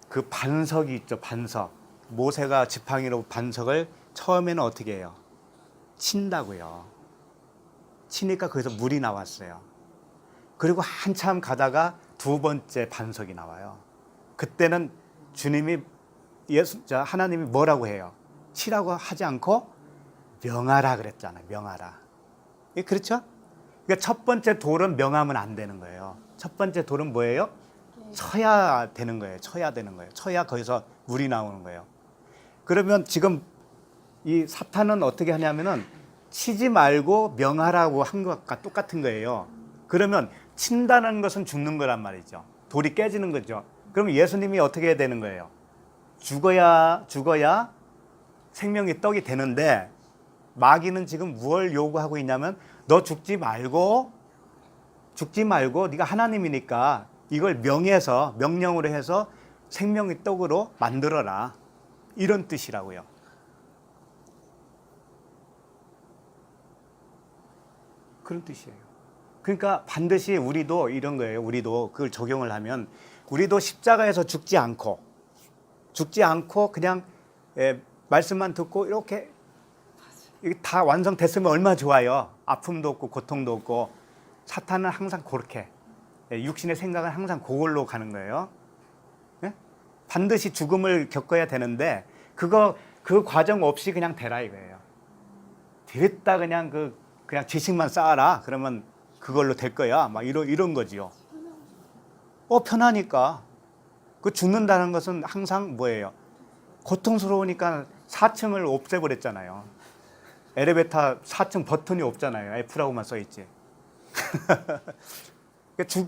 그 반석이 있죠. 반석. 모세가 지팡이로 반석을 처음에는 어떻게 해요? 친다고요. 치니까 거기서 물이 나왔어요. 그리고 한참 가다가 두 번째 반석이 나와요. 그때는 주님이 하나님이 뭐라고 해요? 치라고 하지 않고 명하라 그랬잖아요. 명하라. 그렇죠? 그러니까 첫 번째 돌은 명하면 안 되는 거예요. 첫 번째 돌은 뭐예요? 쳐야 되는 거예요. 쳐야 되는 거예요. 쳐야 거기서 물이 나오는 거예요. 그러면 지금 이 사탄은 어떻게 하냐면은 치지 말고 명하라고 한 것과 똑같은 거예요. 그러면 친다는 것은 죽는 거란 말이죠. 돌이 깨지는 거죠. 그럼 예수님이 어떻게 해야 되는 거예요? 죽어야 생명의 떡이 되는데 마귀는 지금 무엇을 요구하고 있냐면 너 죽지 말고 네가 하나님이니까 이걸 명령으로 해서 생명의 떡으로 만들어라. 이런 뜻이라고요. 그런 뜻이에요. 그러니까 반드시 우리도 이런 거예요. 우리도 그걸 적용을 하면 우리도 십자가에서 죽지 않고 그냥 말씀만 듣고 이렇게 다 완성됐으면 얼마나 좋아요. 아픔도 없고 고통도 없고. 사탄은 항상 그렇게 육신의 생각은 항상 그걸로 가는 거예요. 예? 반드시 죽음을 겪어야 되는데 그 과정 없이 그냥 되라 이거예요. 됐다 그냥 지식만 쌓아라. 그러면 그걸로 될 거야. 막 이런 거지요. 편하니까. 그 죽는다는 것은 항상 뭐예요? 고통스러우니까 4층을 없애버렸잖아요. 엘리베이터 4층 버튼이 없잖아요. F라고만 써있지.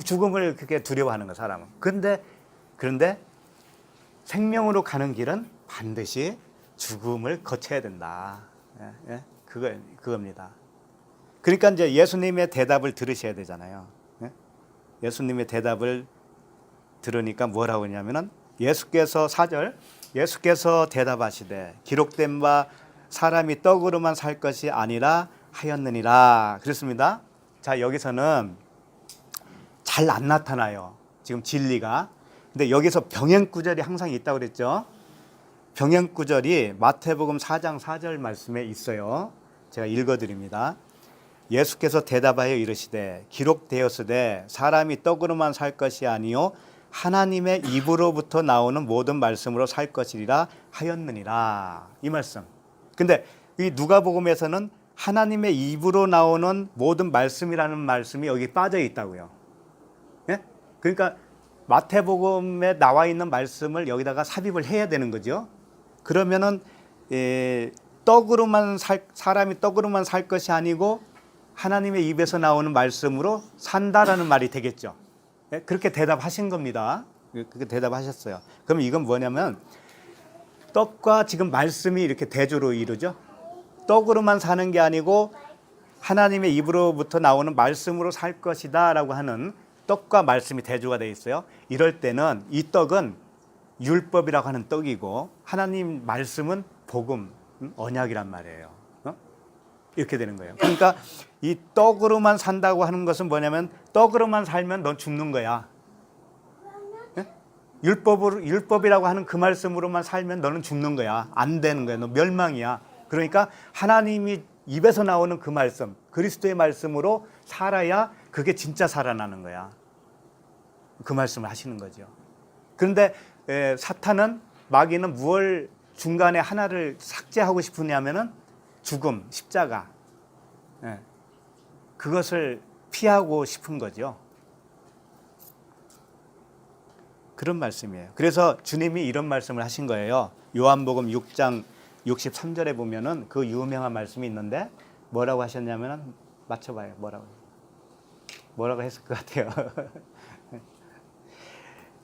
죽음을 그렇게 두려워하는 거 사람은. 그런데 생명으로 가는 길은 반드시 죽음을 거쳐야 된다. 그겁니다. 그러니까 이제 예수님의 대답을 들으셔야 되잖아요. 예수님의 대답을 들으니까 뭐라고 하냐면은 예수께서 4절 예수께서 대답하시되 기록된 바 사람이 떡으로만 살 것이 아니라 하였느니라 그랬습니다. 자, 여기서는 잘 안 나타나요. 지금 진리가. 근데 여기서 병행 구절이 항상 있다고 그랬죠. 병행 구절이 마태복음 4장 4절 말씀에 있어요. 제가 읽어드립니다. 예수께서 대답하여 이르시되 기록되었으되 사람이 떡으로만 살 것이 아니요 하나님의 입으로부터 나오는 모든 말씀으로 살 것이리라 하였느니라. 이 말씀. 근데 이 누가복음에서는 하나님의 입으로 나오는 모든 말씀이라는 말씀이 여기 빠져 있다고요. 예? 그러니까 마태복음에 나와 있는 말씀을 여기다가 삽입을 해야 되는 거죠. 그러면은 사람이 떡으로만 살 것이 아니고 하나님의 입에서 나오는 말씀으로 산다라는 말이 되겠죠. 예? 그렇게 대답하신 겁니다. 그렇게 대답하셨어요. 그럼 이건 뭐냐면 떡과 지금 말씀이 이렇게 대조로 이루죠. 떡으로만 사는 게 아니고 하나님의 입으로부터 나오는 말씀으로 살 것이다 라고 하는 떡과 말씀이 대조가 되어 있어요. 이럴 때는 이 떡은 율법이라고 하는 떡이고 하나님 말씀은 복음, 언약이란 말이에요. 이렇게 되는 거예요. 그러니까 이 떡으로만 산다고 하는 것은 뭐냐면 떡으로만 살면 넌 죽는 거야. 율법이라고 하는 그 말씀으로만 살면 너는 죽는 거야. 안 되는 거야. 너 멸망이야. 그러니까 하나님이 입에서 나오는 그 말씀, 그리스도의 말씀으로 살아야 그게 진짜 살아나는 거야. 그 말씀을 하시는 거죠. 그런데 사탄은, 마귀는 무엇을 중간에 하나를 삭제하고 싶으냐면은 죽음, 십자가, 그것을 피하고 싶은 거죠. 그런 말씀이에요. 그래서 주님이 이런 말씀을 하신 거예요. 요한복음 6장 63절에 보면은 그 유명한 말씀이 있는데 뭐라고 하셨냐면은 맞춰봐요. 뭐라고 했을 것 같아요.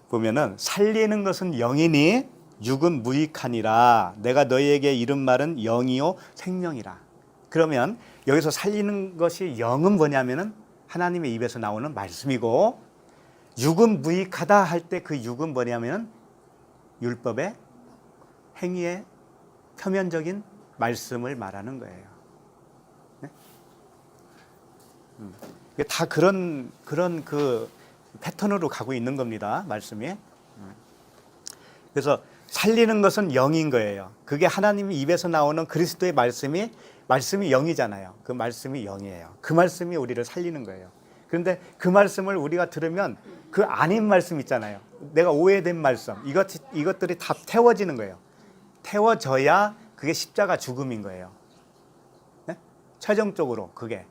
보면은 살리는 것은 영이니 육은 무익하니라. 내가 너희에게 이른 말은 영이요 생명이라. 그러면 여기서 살리는 것이 영은 뭐냐면은 하나님의 입에서 나오는 말씀이고, 육은 무익하다 할 때 그 육은 뭐냐면은 율법의 행위의 표면적인 말씀을 말하는 거예요. 네? 다 그런 그 패턴으로 가고 있는 겁니다. 말씀이. 그래서 살리는 것은 영인 거예요. 그게 하나님의 입에서 나오는 그리스도의 말씀이 영이잖아요. 그 말씀이 영이에요. 그 말씀이 우리를 살리는 거예요. 그런데 그 말씀을 우리가 들으면 그 아닌 말씀 있잖아요. 내가 오해된 말씀, 이것들이 다 태워지는 거예요. 태워져야 그게 십자가 죽음인 거예요. 네? 최종적으로 그게.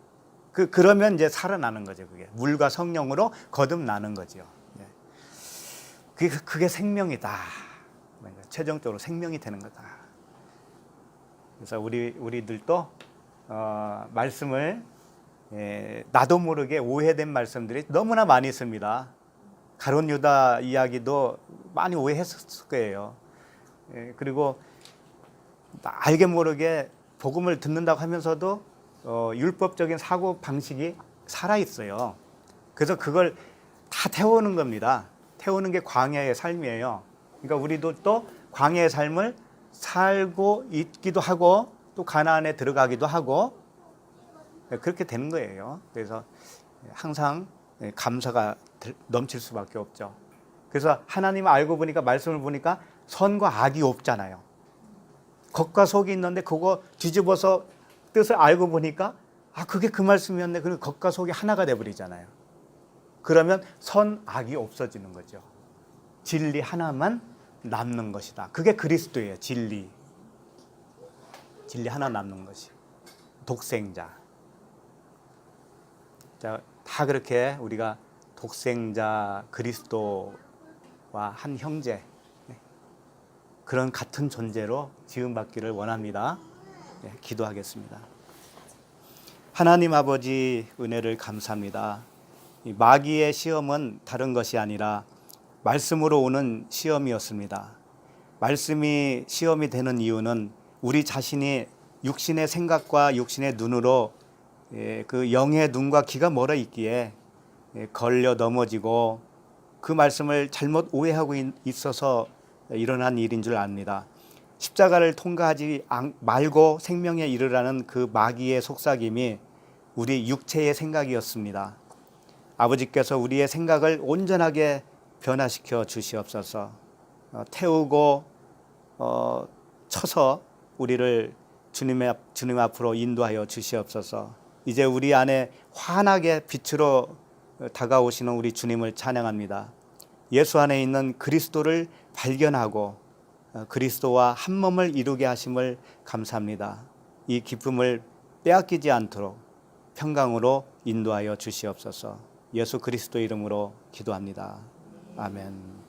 그러면 이제 살아나는 거죠. 그게 물과 성령으로 거듭나는 거죠. 네. 그게 생명이다. 최종적으로 생명이 되는 거다. 그래서 우리들도 말씀을 나도 모르게 오해된 말씀들이 너무나 많이 있습니다. 가룟 유다 이야기도 많이 오해했을 거예요. 그리고 알게 모르게 복음을 듣는다고 하면서도 율법적인 사고 방식이 살아 있어요. 그래서 그걸 다 태우는 겁니다. 태우는 게 광야의 삶이에요. 그러니까 우리도 또 광야의 삶을 살고 있기도 하고 또 가나안에 들어가기도 하고 그렇게 되는 거예요. 그래서 항상 감사가 넘칠 수밖에 없죠. 그래서 하나님을 알고 보니까, 말씀을 보니까 선과 악이 없잖아요. 겉과 속이 있는데 그거 뒤집어서 뜻을 알고 보니까 그게 그 말씀이었네. 그리고 겉과 속이 하나가 돼버리잖아요. 그러면 선, 악이 없어지는 거죠. 진리 하나만 남는 것이다. 그게 그리스도예요. 진리 하나 남는 것이. 독생자. 자, 다 그렇게 우리가 독생자 그리스도와 한 형제, 그런 같은 존재로 지음받기를 원합니다. 기도하겠습니다. 하나님 아버지, 은혜를 감사합니다. 이 마귀의 시험은 다른 것이 아니라 말씀으로 오는 시험이었습니다. 말씀이 시험이 되는 이유는 우리 자신이 육신의 생각과 육신의 눈으로 그 영의 눈과 귀가 멀어 있기에 걸려 넘어지고 그 말씀을 잘못 오해하고 있어서 일어난 일인 줄 압니다. 십자가를 통과하지 말고 생명에 이르라는 그 마귀의 속삭임이 우리 육체의 생각이었습니다. 아버지께서 우리의 생각을 온전하게 변화시켜 주시옵소서. 태우고 쳐서 우리를 주님 앞으로 인도하여 주시옵소서. 이제 우리 안에 환하게 빛으로 다가오시는 우리 주님을 찬양합니다. 예수 안에 있는 그리스도를 발견하고 그리스도와 한 몸을 이루게 하심을 감사합니다. 이 기쁨을 빼앗기지 않도록 평강으로 인도하여 주시옵소서. 예수 그리스도 이름으로 기도합니다. 아멘.